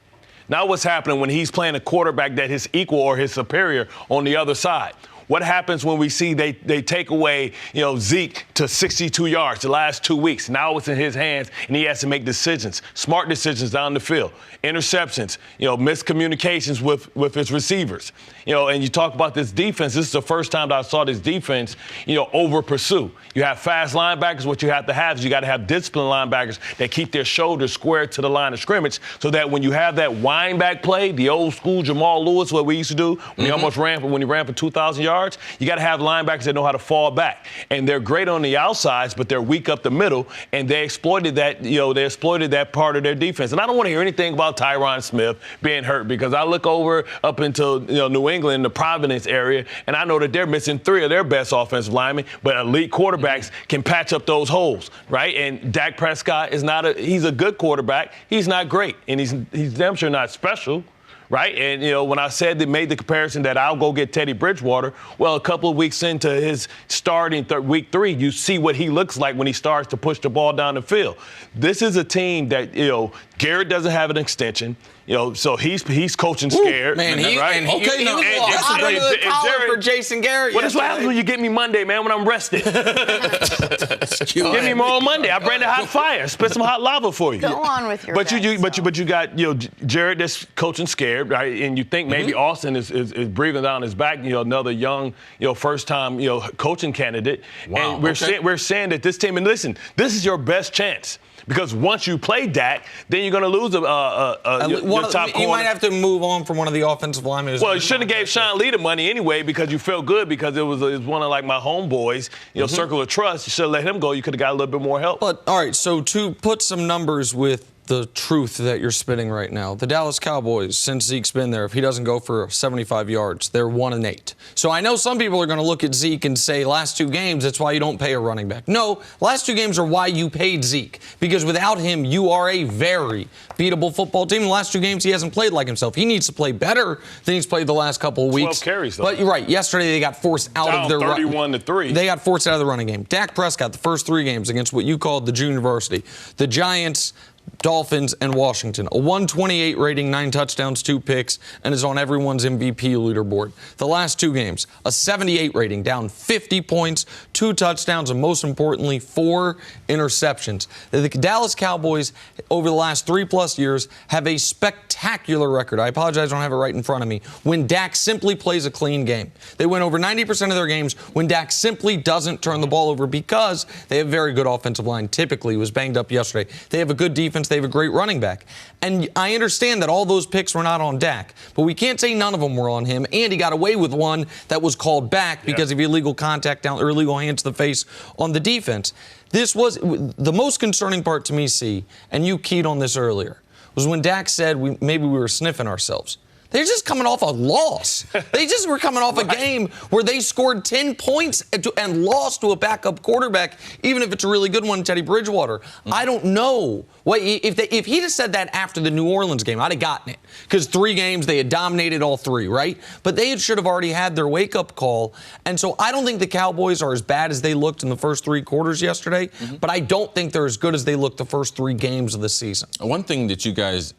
G: Now what's happening when he's playing a quarterback that his equal or his superior on the other side? What happens when we see they take away, Zeke to 62 yards the last 2 weeks? Now it's in his hands, and he has to make decisions, smart decisions down the field. Interceptions, miscommunications with his receivers. And you talk about this defense. This is the first time that I saw this defense, over pursue. You have fast linebackers. What you have to have is you got to have disciplined linebackers that keep their shoulders squared to the line of scrimmage so that when you have that wind back play, the old school Jamal Lewis, what we used to do when he almost ran for 2,000 yards, you got to have linebackers that know how to fall back. And they're great on the outsides, but they're weak up the middle, and they exploited that, they exploited that part of their defense. And I don't want to hear anything about Tyron Smith being hurt because I look over up into, New England, the Providence area, and I know that they're missing 3 of their best offensive linemen, but elite quarterbacks can patch up those holes, right? And Dak Prescott he's a good quarterback. He's not great, and he's damn sure not special. Right? And, when I made the comparison that I'll go get Teddy Bridgewater, well, a couple of weeks into his starting week 3, you see what he looks like when he starts to push the ball down the field. This is a team that, Garrett doesn't have an extension. So he's coaching scared.
C: Man,
G: right?
C: That's a great collar for Jason Garrett.
G: Well, that's what happens when you get me Monday, man, when I'm rested. Give me more on Monday. I bring the hot fire. Spit some hot lava for you.
A: Go on with your
G: But you got Jared that's coaching scared, right? And you think maybe Austin is breathing down his back, another young, first time, coaching candidate.
D: Wow.
G: And we're saying that this team, and listen, this is your best chance. Because once you play Dak, then you're going to lose your top corner.
C: You might have to move on from one of the offensive linemen.
G: Well, you shouldn't have gave Sean Lee the money anyway because you felt good because it was one of my homeboys, circle of trust. You should have let him go. You could have got a little bit more help.
C: But, all right, so to put some numbers with the truth that you're spitting right now, the Dallas Cowboys, since Zeke's been there, if he doesn't go for 75 yards, they're 1-8. So I know some people are going to look at Zeke and say, last 2 games, that's why you don't pay a running back. No, last 2 games are why you paid Zeke. Because without him, you are a very beatable football team. The last 2 games, he hasn't played like himself. He needs to play better than he's played the last couple of weeks.
G: 12 carries, though.
C: But you're right. Yesterday, they got forced out of their
G: 31-3.
C: They got forced out of the running game. Dak Prescott, the first 3 games against what you called the junior varsity. The Giants, Dolphins, and Washington. A 128 rating, 9 touchdowns, 2 picks, and is on everyone's MVP leaderboard. The last 2 games, a 78 rating, down 50 points, 2 touchdowns, and most importantly, 4 interceptions. The Dallas Cowboys, over the last 3+ years, have a spectacular record. I apologize, I don't have it right in front of me. When Dak simply plays a clean game. They win over 90% of their games when Dak simply doesn't turn the ball over because they have a very good offensive line. Typically, was banged up yesterday. They have a good defense. They have a great running back. And I understand that all those picks were not on Dak, but we can't say none of them were on him. And he got away with one that was called back because of illegal contact down or illegal hand to the face on the defense. This was the most concerning part to me, and you keyed on this earlier, was when Dak said maybe we were sniffing ourselves. They're just coming off a loss. They just were coming off a game where they scored 10 points and lost to a backup quarterback, even if it's a really good one, Teddy Bridgewater. I don't know. If he'd have said that after the New Orleans game, I'd have gotten it. Because 3 games, they had dominated all 3, right? But they should have already had their wake-up call. And so I don't think the Cowboys are as bad as they looked in the first 3 quarters yesterday, but I don't think they're as good as they looked the first 3 games of the season.
D: One thing that you guys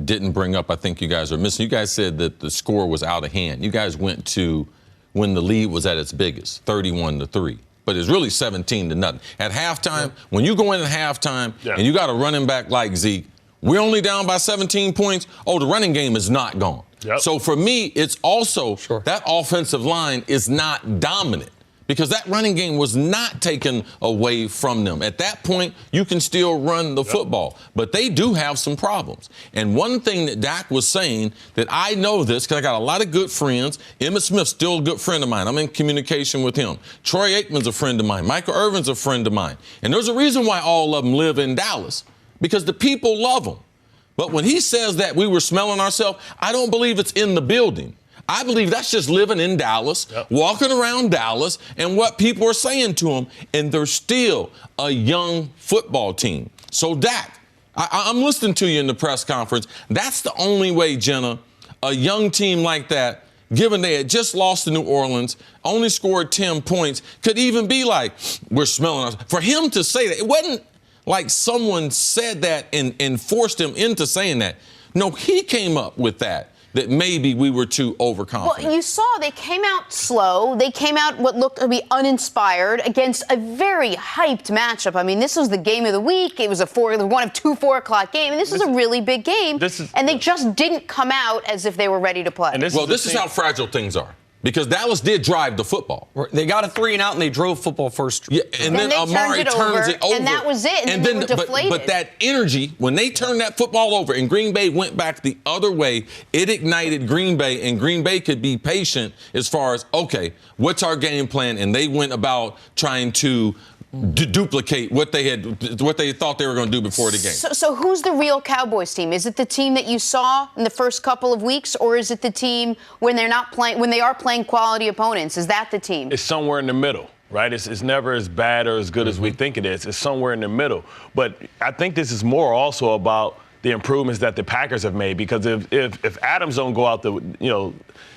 D: didn't bring up, I think you guys are missing. You guys said that the score was out of hand. You guys went to when the lead was at its biggest, 31-3. But it's really 17-0. At halftime, when you go in at halftime and you got a running back like Zeke, we're only down by 17 points. Oh, the running game is not gone. So for me, it's also that offensive line is not dominant. Because that running game was not taken away from them. At that point, you can still run the football. But they do have some problems. And one thing that Dak was saying, that I know this because I got a lot of good friends. Emmitt Smith's still a good friend of mine. I'm in communication with him. Troy Aikman's a friend of mine. Michael Irvin's a friend of mine. And there's a reason why all of them live in Dallas. Because the people love them. But when he says that we were smelling ourselves, I don't believe it's in the building. I believe that's just living in Dallas, walking around Dallas, and what people are saying to him, and they're still a young football team. So, Dak, I'm listening to you in the press conference. That's the only way, Jenna, a young team like that, given they had just lost to New Orleans, only scored 10 points, could even be like, we're smelling us. For him to say that, it wasn't like someone said that and forced him into saying that. No, he came up with that maybe we were too overconfident.
A: Well, you saw they came out slow. They came out what looked to be uninspired against a very hyped matchup. I mean, this was the game of the week. It was one of 2 4 o'clock game. And this is a really big game. And they just didn't come out as if they were ready to play.
D: This is how fragile things are. Because Dallas did drive the football.
C: They got a 3-and-out, and they drove football first.
D: Yeah, and then Amari turns it over.
A: And that was it. And then they were deflated.
D: But that energy, when they turned that football over and Green Bay went back the other way, it ignited Green Bay, and Green Bay could be patient as far as, okay, what's our game plan? And they went about trying to duplicate what they thought they were going to do before the game.
A: So who's the real Cowboys team? Is it the team that you saw in the first couple of weeks, or is it the team when they are playing quality opponents? Is that the team?
G: It's somewhere in the middle, right? It's never as bad or as good as we think it is. It's somewhere in the middle. But I think this is more also about the improvements that the Packers have made, because if Adams don't go out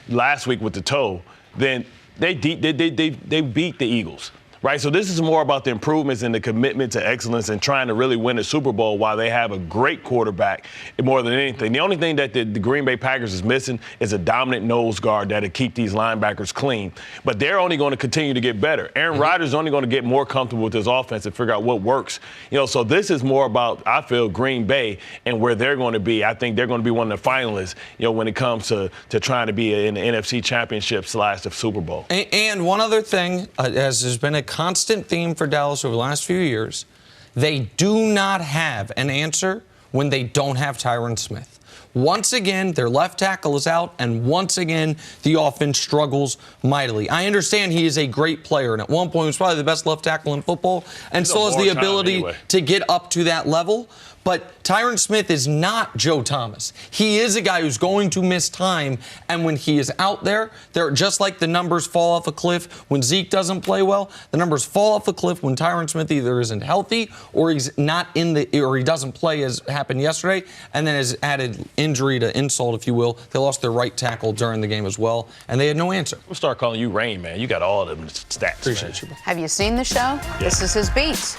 G: last week with the toe, then they beat the Eagles. Right, so this is more about the improvements and the commitment to excellence and trying to really win a Super Bowl while they have a great quarterback more than anything. The only thing that the Green Bay Packers is missing is a dominant nose guard that'll keep these linebackers clean. But they're only going to continue to get better. Aaron Rodgers is only going to get more comfortable with his offense and figure out what works. So this is more about, I feel, Green Bay and where they're going to be. I think they're going to be one of the finalists, when it comes to trying to be in the NFC Championship / the Super Bowl.
C: And one other thing, as there's been a constant theme for Dallas over the last few years, they do not have an answer when they don't have Tyron Smith. Once again, their left tackle is out, and once again, the offense struggles mightily. I understand he is a great player, and at one point he was probably the best left tackle in football, and still has the ability to get up to that level. But Tyron Smith is not Joe Thomas. He is a guy who's going to miss time, and when he is out there, they're just like the numbers fall off a cliff when Zeke doesn't play well. The numbers fall off a cliff when Tyron Smith either isn't healthy or he's not or he doesn't play, as happened yesterday, and then has added injury to insult, if you will. They lost their right tackle during the game as well, and they had no answer.
G: We'll start calling you Rain, man. You got all of them stats.
C: Appreciate you.
A: Have you seen the show? Yeah. This is his beats.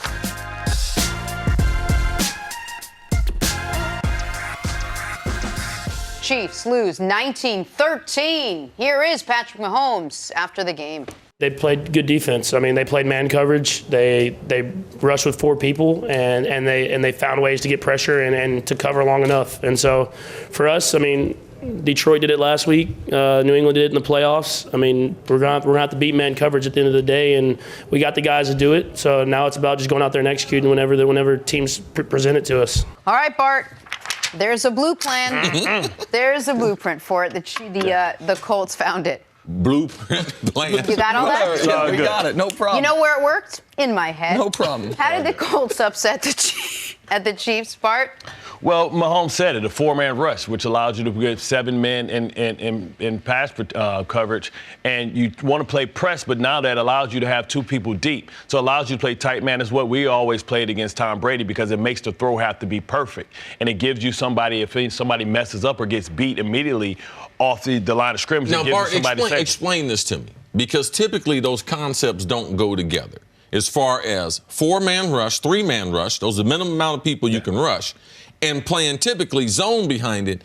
A: Chiefs lose 19-13. Here is Patrick Mahomes after the game.
E: They played good defense. I mean, they played man coverage. They rushed with 4 people, and they found ways to get pressure and to cover long enough. And so, for us, I mean, Detroit did it last week. New England did it in the playoffs. I mean, we're gonna have to beat man coverage at the end of the day, and we got the guys to do it. So now it's about just going out there and executing whenever teams present it to us.
A: All right, Bart. There's a blue plan. There's a blueprint for it. The Colts found it.
D: Blueprint plan.
A: You got all that?
C: Yeah, we got it. No problem.
A: You know where it worked? In my head.
C: No problem.
A: How did the Colts upset the Chiefs, Bart?
G: Well, Mahomes said it, a 4-man rush, which allows you to get 7 men in pass coverage. And you want to play press, but now that allows you to have 2 people deep. So it allows you to play tight man. Is what we always played against Tom Brady, because it makes the throw have to be perfect. And it gives you somebody, if somebody messes up or gets beat immediately off the line of scrimmage.
D: Now, Bart, explain this to me, because typically those concepts don't go together. As far as 4-man rush, 3-man rush, those are the minimum amount of people you can rush, and playing typically zone behind it,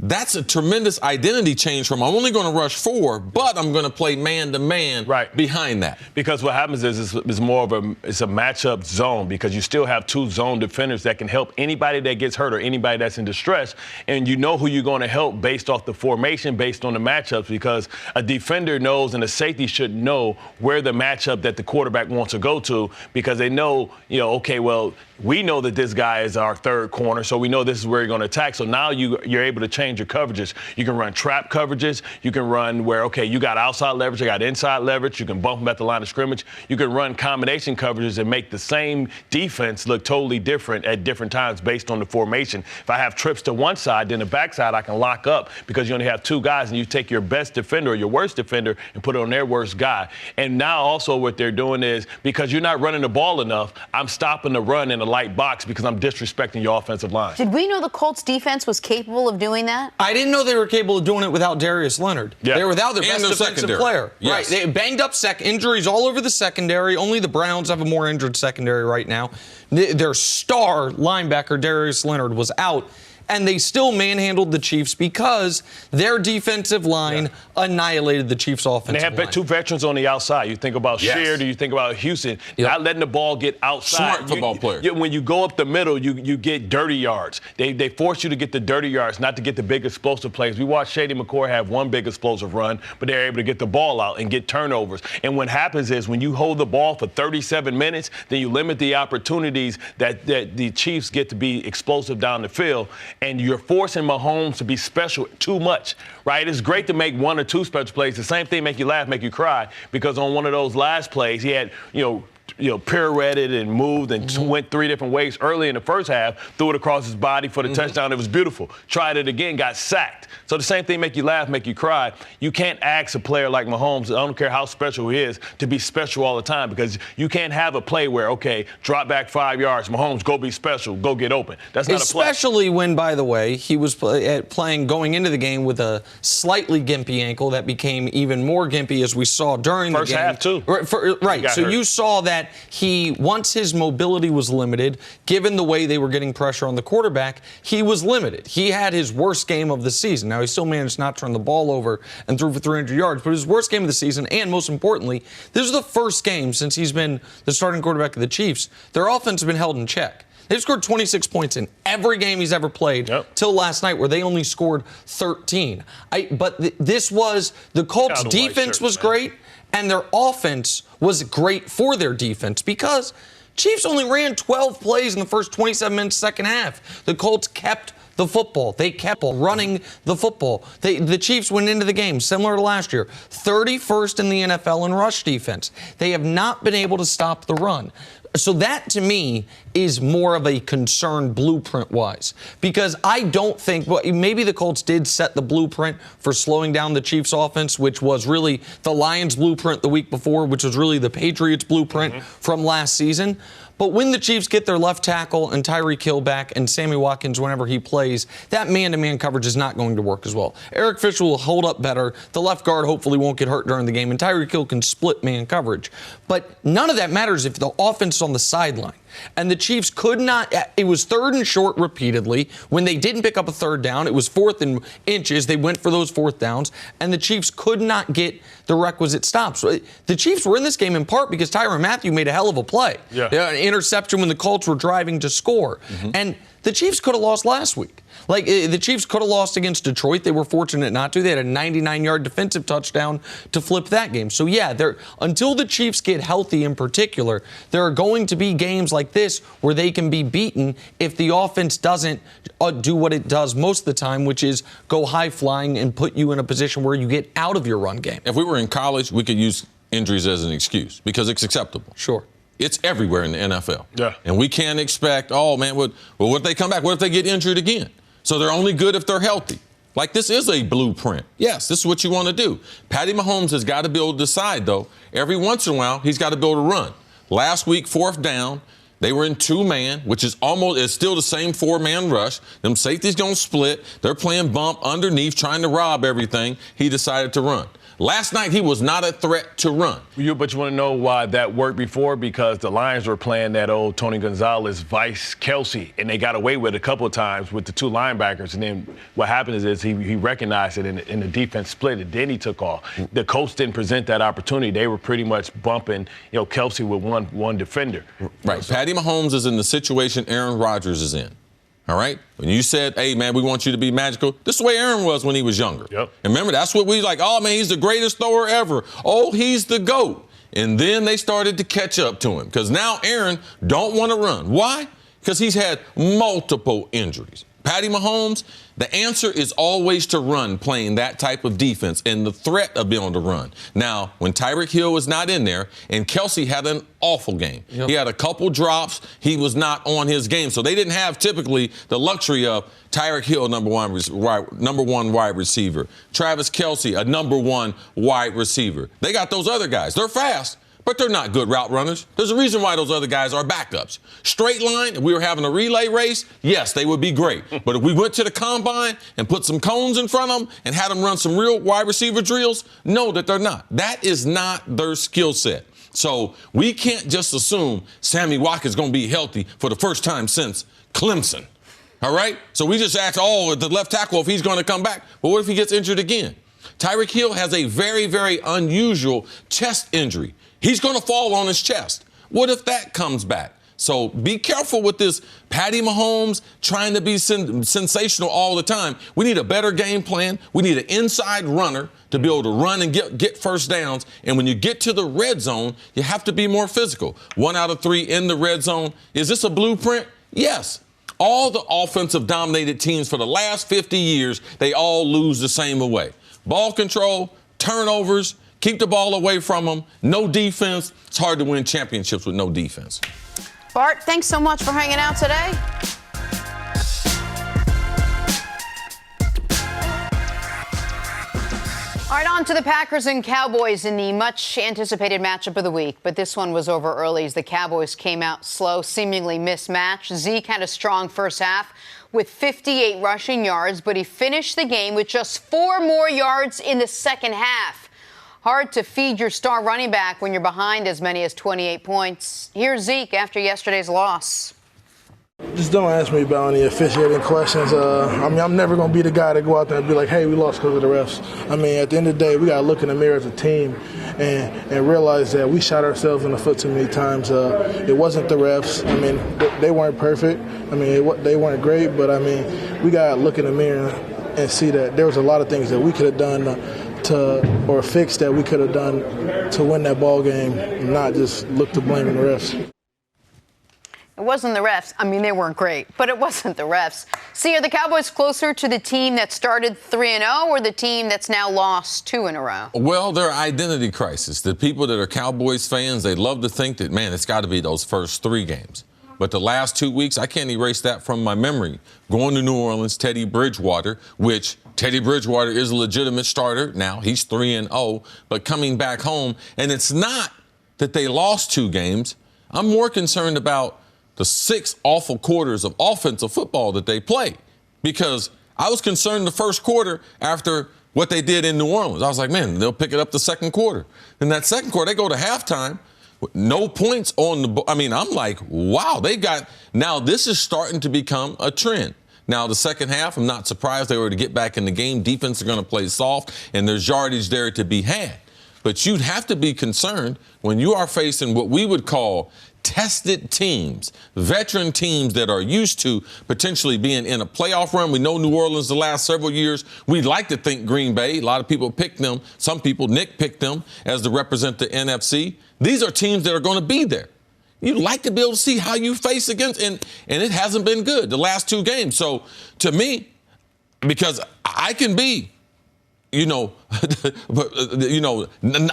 D: that's a tremendous identity change from I'm only going to rush 4, but I'm going to play man-to-man behind that.
G: Because what happens is it's more of a matchup zone, because you still have 2 zone defenders that can help anybody that gets hurt or anybody that's in distress, and you know who you're going to help based off the formation, based on the matchups, because a defender knows and a safety should know where the matchup that the quarterback wants to go to, because they know, okay, well, we know that this guy is our 3rd corner, so we know this is where you're going to attack. So now you're able to change change your coverages. You can run trap coverages. You can run where, okay, you got outside leverage, you got inside leverage. You can bump them at the line of scrimmage. You can run combination coverages and make the same defense look totally different at different times based on the formation. If I have trips to one side, then the backside I can lock up because you only have two guys, and you take your best defender or your worst defender and put it on their worst guy. And now also what they're doing is, because you're not running the ball enough, I'm stopping the run in a light box because I'm disrespecting your offensive line.
A: Did we know the Colts defense was capable of doing that?
C: I didn't know they were capable of doing it without Darius Leonard.
G: Yeah.
C: They were without their
D: And
C: best
D: their
C: defensive
D: secondary.
C: player.
D: Yes.
C: Right. They banged up injuries all over the secondary. Only the Browns have a more injured secondary right now. Their star linebacker, Darius Leonard, was out. And they still manhandled the Chiefs because their defensive line annihilated the Chiefs' offensive
G: And they have two veterans on the outside. You think about Sheard, or you think about Houston, not letting the ball get outside.
D: Smart football player.
G: When you go up the middle, you get dirty yards. They force you to get the dirty yards, not to get the big explosive plays. We watched Shady McCoy have one big explosive run, but they're able to get the ball out and get turnovers. And what happens is when you hold the ball for 37 minutes, then you limit the opportunities that the Chiefs get to be explosive down the field. And you're forcing Mahomes to be special too much, right? It's great to make one or two special plays. The same thing make you laugh, make you cry, because on one of those last plays, he had, pirouetted and moved and went three different ways early in the first half, threw it across his body for the touchdown. It was beautiful. Tried it again, got sacked. So the same thing make you laugh, make you cry. You can't ask a player like Mahomes, I don't care how special he is, to be special all the time, because you can't have a play where, okay, drop back 5 yards, Mahomes, go be special, go get open. That's not a play.
C: Especially when, by the way, he was playing going into the game with a slightly gimpy ankle that became even more gimpy as we saw during the game.
G: First half, too.
C: Right. So
G: hurt.
C: you saw that once his mobility was limited, given the way they were getting pressure on the quarterback, he was limited. He had his worst game of the season. Now, he still managed not to turn the ball over and threw for 300 yards, but his worst game of the season, and most importantly, this is the first game since he's been the starting quarterback of the Chiefs. Their offense has been held in check. They've scored 26 points in every game he's ever played till last night, where they only scored 13. This was the Colts' defense was great, and their offense was great for their defense, because Chiefs only ran 12 plays in the first 27 minutes second half. The Colts kept the football. They kept running the football. The Chiefs went into the game, similar to last year, 31st in the NFL in rush defense. They have not been able to stop the run. So that, to me, is more of a concern blueprint-wise, because I don't think, maybe the Colts did set the blueprint for slowing down the Chiefs' offense, which was really the Lions' blueprint the week before, which was really the Patriots' blueprint from last season. But when the Chiefs get their left tackle and Tyreek Hill back and Sammy Watkins whenever he plays, that man-to-man coverage is not going to work as well. Eric Fisher will hold up better. The left guard hopefully won't get hurt during the game, and Tyreek Hill can split man coverage. But none of that matters if the offense is on the sideline. And the Chiefs could not, it was 3rd and short repeatedly. When they didn't pick up a 3rd down, it was 4th and inches. They went for those 4th downs, and the Chiefs could not get the requisite stops. The Chiefs were in this game in part because Tyrann Mathieu made a hell of a play. An interception when the Colts were driving to score. And the Chiefs could have lost last week. The Chiefs could have lost against Detroit. They were fortunate not to. They had a 99-yard defensive touchdown to flip that game. So, yeah, until the Chiefs get healthy in particular, there are going to be games like this where they can be beaten if the offense doesn't do what it does most of the time, which is go high-flying and put you in a position where you get out of your run game.
D: If we were in college, we could use injuries as an excuse because it's acceptable.
C: Sure.
D: It's everywhere in the NFL.
G: Yeah.
D: And we can't expect, what if they come back? What if they get injured again? So they're only good if they're healthy. Like, this is a blueprint. Yes, this is what you want to do. Patty Mahomes has got to be able to decide, though. Every once in a while, he's got to be able to run. Last week, 4th down, they were in 2-man, which is still the same 4-man rush. Them safeties going to split. They're playing bump underneath, trying to rob everything. He decided to run. Last night, he was not a threat to run.
G: But you want to know why that worked before? Because the Lions were playing that old Tony Gonzalez, Vice Kelsey, and they got away with it a couple of times with the 2 linebackers. And then what happened is he recognized it, and the defense split it. Then he took off. The Colts didn't present that opportunity. They were pretty much bumping, Kelsey with one defender.
D: Right. Patty Mahomes is in the situation Aaron Rodgers is in. All right? When you said, hey, man, we want you to be magical, this is the way Aaron was when he was younger.
G: Yep.
D: And remember, that's what we like, oh, man, he's the greatest thrower ever. Oh, he's the GOAT. And then they started to catch up to him because now Aaron don't want to run. Why? Because he's had multiple injuries. Patty Mahomes, the answer is always to run, playing that type of defense and the threat of being on the run. Now, when Tyreek Hill was not in there, and Kelsey had an awful game.
C: Yep.
D: He had a couple drops. He was not on his game. So they didn't have typically the luxury of Tyreek Hill, number one wide receiver. Travis Kelsey, a number one wide receiver. They got those other guys. They're fast, but they're not good route runners. There's a reason why those other guys are backups. Straight line, if we were having a relay race, yes, they would be great. But if we went to the combine and put some cones in front of them and had them run some real wide receiver drills, no, that they're not. That is not their skill set. So we can't just assume Sammy Watkins is going to be healthy for the first time since Clemson. All right? So we just asked, the left tackle, if he's going to come back. But what if he gets injured again? Tyreek Hill has a very, very unusual chest injury. He's going to fall on his chest. What if that comes back? So be careful with this Patty Mahomes trying to be sensational all the time. We need a better game plan. We need an inside runner to be able to run and get first downs. And when you get to the red zone, you have to be more physical. 1 out of 3 in the red zone. Is this a blueprint? Yes. All the offensive dominated teams for the last 50 years, they all lose the same way. Ball control, turnovers, keep the ball away from them, no defense. It's hard to win championships with no defense.
A: Bart, thanks so much for hanging out today. All right, on to the Packers and Cowboys in the much-anticipated matchup of the week. But this one was over early as the Cowboys came out slow, seemingly mismatched. Zeke had a strong first half with 58 rushing yards, but he finished the game with just 4 more yards in the second half. Hard to feed your star running back when you're behind as many as 28 points. Here's Zeke after yesterday's loss.
H: Just don't ask me about any officiating questions. I'm never going to be the guy to go out there and be like, hey, we lost because of the refs. At the end of the day, we got to look in the mirror as a team and realize that we shot ourselves in the foot too many times. It wasn't the refs. They weren't perfect. They weren't great, but we got to look in the mirror and see that there was a lot of things that we could have done or fix that we could have done to win that ball game, and not just look to blaming the refs.
A: It wasn't the refs. They weren't great, but it wasn't the refs. See, are the Cowboys closer to the team that started 3-0 or the team that's now lost 2 in a row?
D: Well, their identity crisis. The people that are Cowboys fans, they love to think that, man, it's got to be those first 3 games. But the last 2 weeks, I can't erase that from my memory. Going to New Orleans, Teddy Bridgewater, which Teddy Bridgewater is a legitimate starter. Now he's 3-0, but coming back home. And it's not that they lost 2 games. I'm more concerned about the 6 awful quarters of offensive football that they played, because I was concerned the first quarter after what they did in New Orleans. I was like, man, they'll pick it up the second quarter. In that second quarter, they go to halftime with no points on the I'm like, wow, now this is starting to become a trend. Now, the second half, I'm not surprised they were to get back in the game. Defense are going to play soft, and there's yardage there to be had. But you'd have to be concerned when you are facing what we would call tested teams, veteran teams that are used to potentially being in a playoff run. We know New Orleans the last several years. We'd like to think Green Bay. A lot of people picked them. Some people, Nick picked them as to represent the NFC. These are teams that are going to be there. You'd like to be able to see how you face against, and it hasn't been good the last 2 games. So to me, because I can be,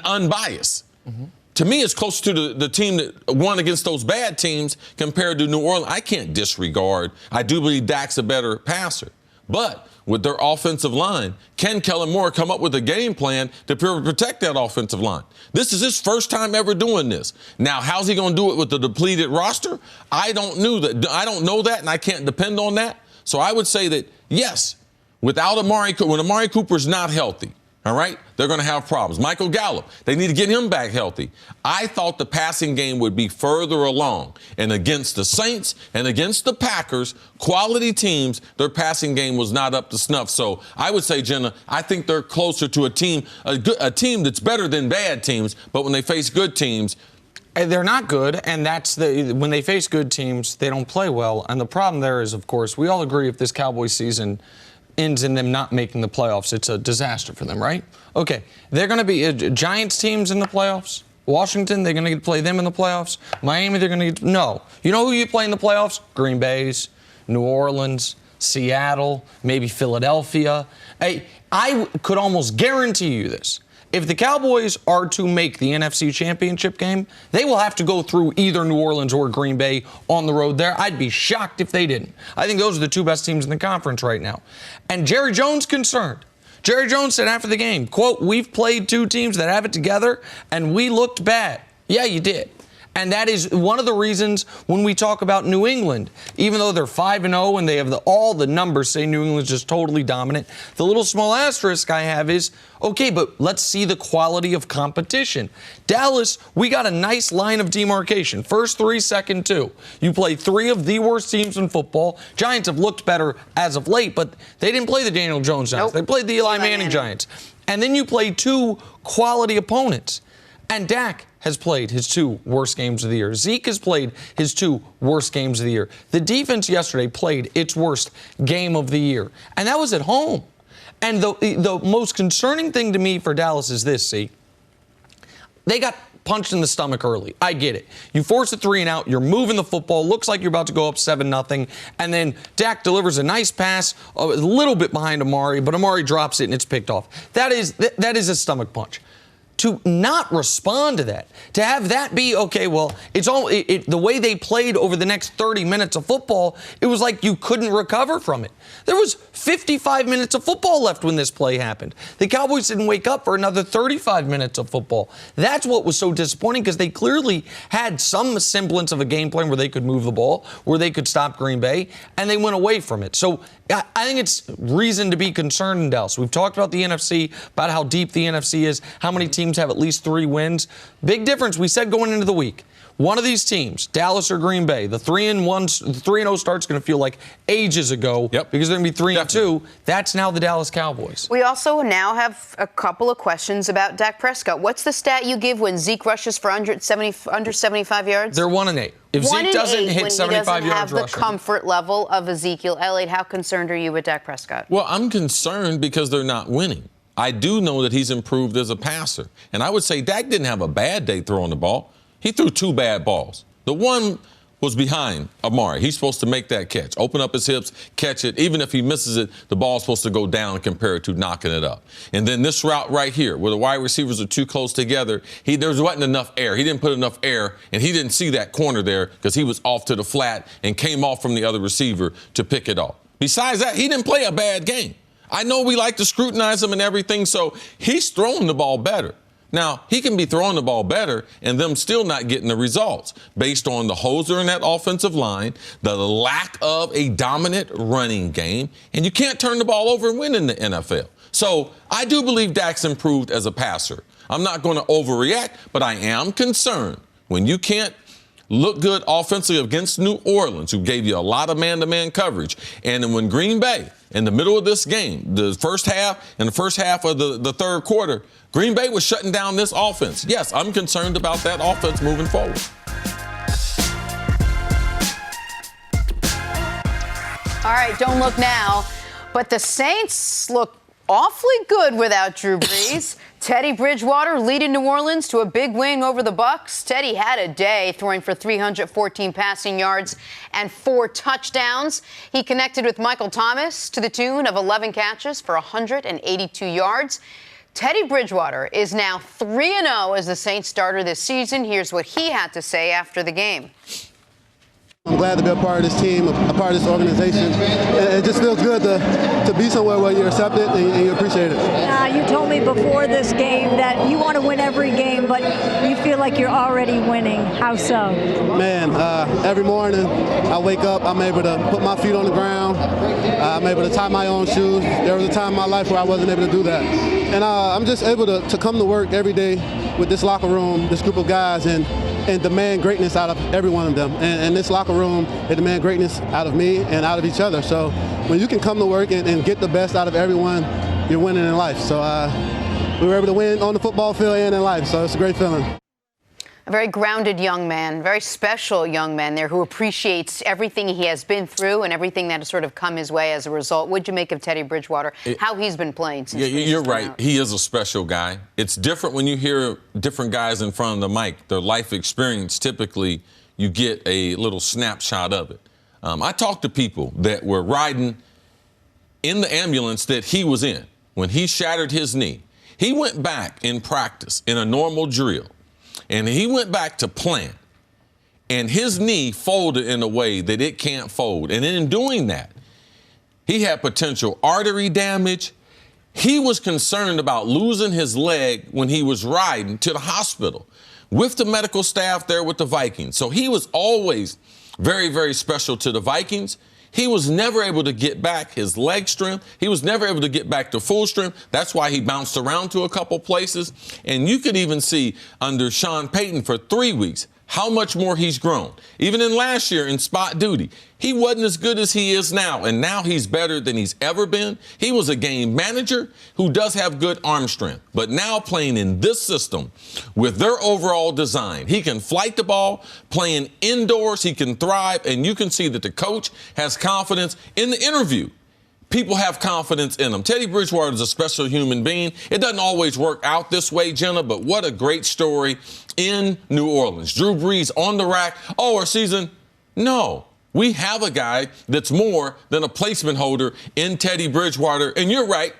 D: unbiased. Mm-hmm. To me, it's close to the team that won against those bad teams compared to New Orleans. I can't disregard. I do believe Dak's a better passer. But with their offensive line, can Kellen Moore come up with a game plan to protect that offensive line? This is his first time ever doing this. Now, how's he going to do it with the depleted roster? I don't know that, and I can't depend on that. So I would say that, yes, without when Amari Cooper's not healthy, all right, they're going to have problems. Michael Gallup, they need to get him back healthy. I thought the passing game would be further along. And against the Saints and against the Packers, quality teams, their passing game was not up to snuff. So I would say, Jenna, I think they're closer to a team that's better than bad teams. But when they face good teams,
C: they're not good, and when they face good teams, they don't play well. And the problem there is, of course, we all agree if this Cowboys season ends in them not making the playoffs, it's a disaster for them, right? Okay, they're going to be Giants teams in the playoffs. Washington, they're going to play them in the playoffs. Miami, they're going to no. You know who you play in the playoffs? Green Bay's, New Orleans, Seattle, maybe Philadelphia. I could almost guarantee you this. If the Cowboys are to make the NFC Championship game, they will have to go through either New Orleans or Green Bay on the road there. I'd be shocked if they didn't. I think those are the two best teams in the conference right now. And Jerry Jones concerned. Jerry Jones said after the game, quote, "We've played two teams that have it together, and we looked bad." Yeah, you did. And that is one of the reasons when we talk about New England, even though they're 5-0 and they have all the numbers say New England's just totally dominant, the little small asterisk I have is, okay, but let's see the quality of competition. Dallas, we got a nice line of demarcation. First 3, second 2. You play 3 of the worst teams in football. Giants have looked better as of late, but they didn't play the Daniel Jones Giants. Nope. They played the Eli Manning Giants. And then you play 2 quality opponents. And Dak has played his 2 worst games of the year. Zeke has played his 2 worst games of the year. The defense yesterday played its worst game of the year. And that was at home. And the most concerning thing to me for Dallas is this, see. They got punched in the stomach early. I get it. You force a 3 and out. You're moving the football. Looks like you're about to go up 7-0. And then Dak delivers a nice pass, a little bit behind Amari, but Amari drops it and it's picked off. That is a stomach punch. To not respond to that, to have that be, okay, well, the way they played over the next 30 minutes of football, it was like you couldn't recover from it. There was 55 minutes of football left when this play happened. The Cowboys didn't wake up for another 35 minutes of football. That's what was so disappointing, because they clearly had some semblance of a game plan where they could move the ball, where they could stop Green Bay, and they went away from it. So I think it's reason to be concerned in Dallas. We've talked about the NFC, about how deep the NFC is, how many teams have at least 3 wins. Big difference, we said going into the week. One of these teams, Dallas or Green Bay, the 3-0 start's going to feel like ages ago, because they're going to be 3-2. That's now the Dallas Cowboys.
A: We also now have a couple of questions about Dak Prescott. What's the stat you give when Zeke rushes for under 75 yards?
C: They're 1-8. If Zeke doesn't hit 75 yards rushing,
A: he doesn't have the comfort level of Ezekiel Elliott, how concerned are you with Dak Prescott?
D: Well, I'm concerned because they're not winning. I do know that he's improved as a passer. And I would say Dak didn't have a bad day throwing the ball. He threw 2 bad balls. The one was behind Amari. He's supposed to make that catch, open up his hips, catch it. Even if he misses it, the ball's supposed to go down compared to knocking it up. And then this route right here, where the wide receivers are too close together, there wasn't enough air. He didn't put enough air, and he didn't see that corner there because he was off to the flat and came off from the other receiver to pick it off. Besides that, he didn't play a bad game. I know we like to scrutinize him and everything, so he's throwing the ball better. Now, he can be throwing the ball better and them still not getting the results based on the holes that are in that offensive line, the lack of a dominant running game, and you can't turn the ball over and win in the NFL. So I do believe Dak's improved as a passer. I'm not going to overreact, but I am concerned when you can't look good offensively against New Orleans, who gave you a lot of man-to-man coverage. And then when Green Bay, in the middle of this game, the first half of the third quarter, Green Bay was shutting down this offense. Yes, I'm concerned about that offense moving forward.
A: All right, don't look now. But the Saints look awfully good without Drew Brees. Teddy Bridgewater leading New Orleans to a big win over the Bucs. Teddy had a day, throwing for 314 passing yards and 4 touchdowns. He connected with Michael Thomas to the tune of 11 catches for 182 yards. Teddy Bridgewater is now 3-0 as the Saints starter this season. Here's what he had to say after the game.
I: I'm glad to be a part of this team, a part of this organization. It just feels good to be somewhere where you're accepted and you appreciate it.
J: You told me before this game that you want to win every game, but you feel like you're already winning. How so? Man,
I: every morning I wake up, I'm able to put my feet on the ground. I'm able to tie my own shoes. There was a time in my life where I wasn't able to do that. And I'm just able to come to work every day with this locker room, this group of guys, and demand greatness out of every one of them. And this locker room, they demand greatness out of me and out of each other. So when you can come to work and get the best out of everyone, you're winning in life. So we were able to win on the football field and in life. So it's a great feeling.
A: A very grounded young man, very special young man there who appreciates everything he has been through and everything that has sort of come his way as a result. What'd you make of Teddy Bridgewater, how he's been playing since
D: you're right. Out? He is a special guy. It's different when you hear different guys in front of the mic. Their life experience, typically, you get a little snapshot of it. I talked to people that were riding in the ambulance that he was in when he shattered his knee. He went back in practice in a normal drill, and he went back to plan. And his knee folded in a way that it can't fold. And in doing that, he had potential artery damage. He was concerned about losing his leg when he was riding to the hospital with the medical staff there with the Vikings. So he was always very, very special to the Vikings. He was never able to get back his leg strength. He was never able to get back to full strength. That's why he bounced around to a couple places. And you could even see under Sean Payton for 3 weeks how much more he's grown. Even in last year in spot duty, he wasn't as good as he is now, and now he's better than he's ever been. He was a game manager who does have good arm strength, but now playing in this system with their overall design, he can flight the ball, playing indoors, he can thrive, and you can see that the coach has confidence in the interview. People have confidence in him. Teddy Bridgewater is a special human being. It doesn't always work out this way, Jenna, but what a great story in New Orleans. Drew Brees on the rack. Oh, our season? No. We have a guy that's more than a placement holder in Teddy Bridgewater. And you're right.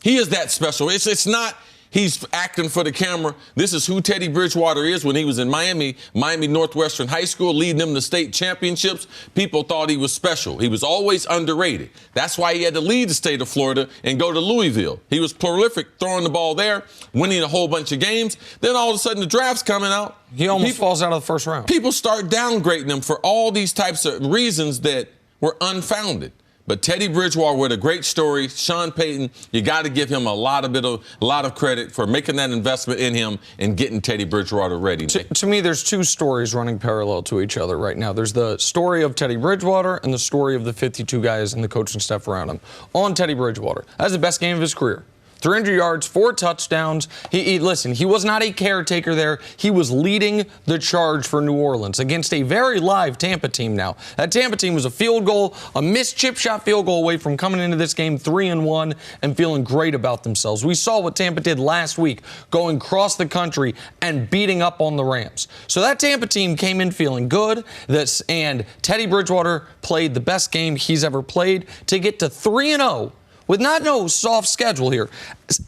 D: He is that special. It's not he's acting for the camera. This is who Teddy Bridgewater is. When he was in Miami Northwestern High School, leading them to state championships, people thought he was special. He was always underrated. That's why he had to leave the state of Florida and go to Louisville. He was prolific throwing the ball there, winning a whole bunch of games. Then all of a sudden the draft's coming out.
C: He almost falls out of the first round.
D: People start downgrading him for all these types of reasons that were unfounded. But Teddy Bridgewater with a great story. Sean Payton, you got to give him a lot of credit for making that investment in him and getting Teddy Bridgewater ready.
C: To me, there's two stories running parallel to each other right now. There's the story of Teddy Bridgewater and the story of the 52 guys and the coaching staff around him. On Teddy Bridgewater, that's the best game of his career. 300 yards, 4 touchdowns. Listen, he was not a caretaker there. He was leading the charge for New Orleans against a very live Tampa team now. That Tampa team was a missed chip shot field goal away from coming into this game 3-1 and feeling great about themselves. We saw what Tampa did last week, going across the country and beating up on the Rams. So that Tampa team came in feeling good, and Teddy Bridgewater played the best game he's ever played to get to 3-0. With no soft schedule here.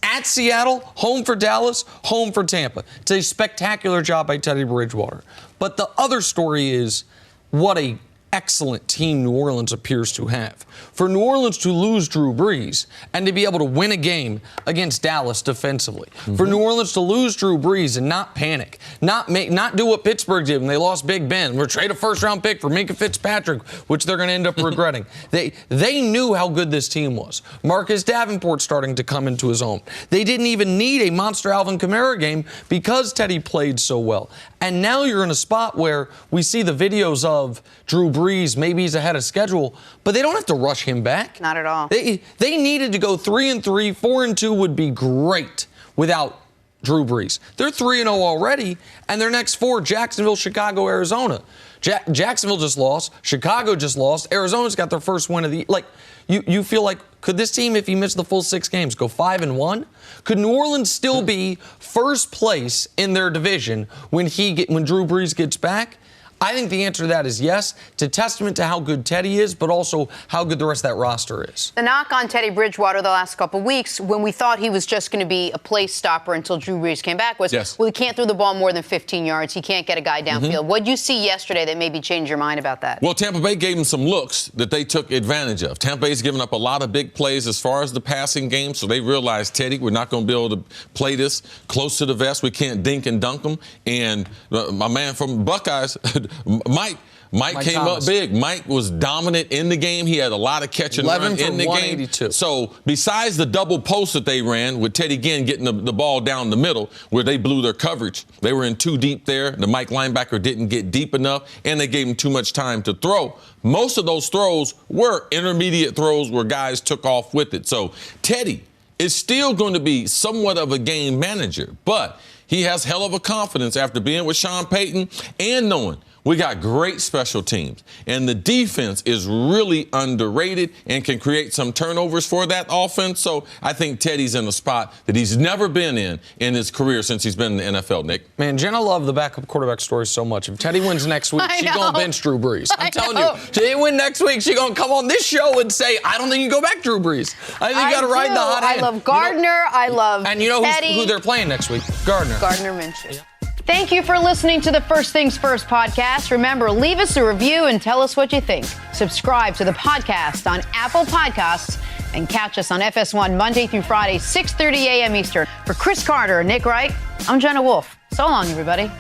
C: At Seattle, home for Dallas, home for Tampa. It's a spectacular job by Teddy Bridgewater. But the other story is what a excellent team New Orleans appears to have. For New Orleans to lose Drew Brees and to be able to win a game against Dallas defensively. Mm-hmm. For New Orleans to lose Drew Brees and not panic, not do what Pittsburgh did when they lost Big Ben, or trade a first-round pick for Minka Fitzpatrick, which they're going to end up regretting. They knew how good this team was. Marcus Davenport starting to come into his own. They didn't even need a monster Alvin Kamara game because Teddy played so well. And now you're in a spot where we see the videos of Drew Brees, maybe he's ahead of schedule, but they don't have to rush him back.
A: Not at all.
C: They needed to go 3-3, 4-2 would be great without Drew Brees. They're 3-0 already, and their next 4, Jacksonville, Chicago, Arizona. Jacksonville just lost. Chicago just lost. Arizona's got their first win of the... You feel like, could this team, if he missed the full 6 games, go 5-1? Could New Orleans still be first place in their division when Drew Brees gets back? I think the answer to that is yes. It's a testament to how good Teddy is, but also how good the rest of that roster is.
A: The knock on Teddy Bridgewater the last couple of weeks, when we thought he was just going to be a place stopper until Drew Brees came back, was, well, he can't throw the ball more than 15 yards. He can't get a guy downfield. Mm-hmm. What did you see yesterday that maybe changed your mind about that?
D: Well, Tampa Bay gave him some looks that they took advantage of. Tampa Bay's given up a lot of big plays as far as the passing game, so they realized, Teddy, we're not going to be able to play this close to the vest. We can't dink and dunk them. And my man from Buckeyes, Mike came
C: Thomas.
D: up big. Mike was dominant in the game. He had a lot of catch and run in the game. So besides the double post that they ran with Teddy Ginn getting the ball down the middle where they blew their coverage, they were in too deep there. The Mike linebacker didn't get deep enough, and they gave him too much time to throw. Most of those throws were intermediate throws where guys took off with it. So Teddy is still going to be somewhat of a game manager, but he has hell of a confidence after being with Sean Payton and knowing We got great special teams, and the defense is really underrated and can create some turnovers for that offense. So I think Teddy's in a spot that he's never been in his career since he's been in the NFL, Nick.
C: Man, Jenna loved the backup quarterback story so much. If Teddy wins next week, she's going to bench Drew Brees. I'm telling you, if they win next week, she's going to come on this show and say, I don't think you can go back Drew Brees. I think you got to ride the hot hand.
A: I love Gardner. I love
C: And you know
A: Teddy.
C: who they're playing next week? Gardner
A: Minshew. Yeah. Thank you for listening to the First Things First podcast. Remember, leave us a review and tell us what you think. Subscribe to the podcast on Apple Podcasts and catch us on FS1 Monday through Friday, 6:30 a.m. Eastern. For Cris Carter and Nick Wright, I'm Jenna Wolfe. So long, everybody.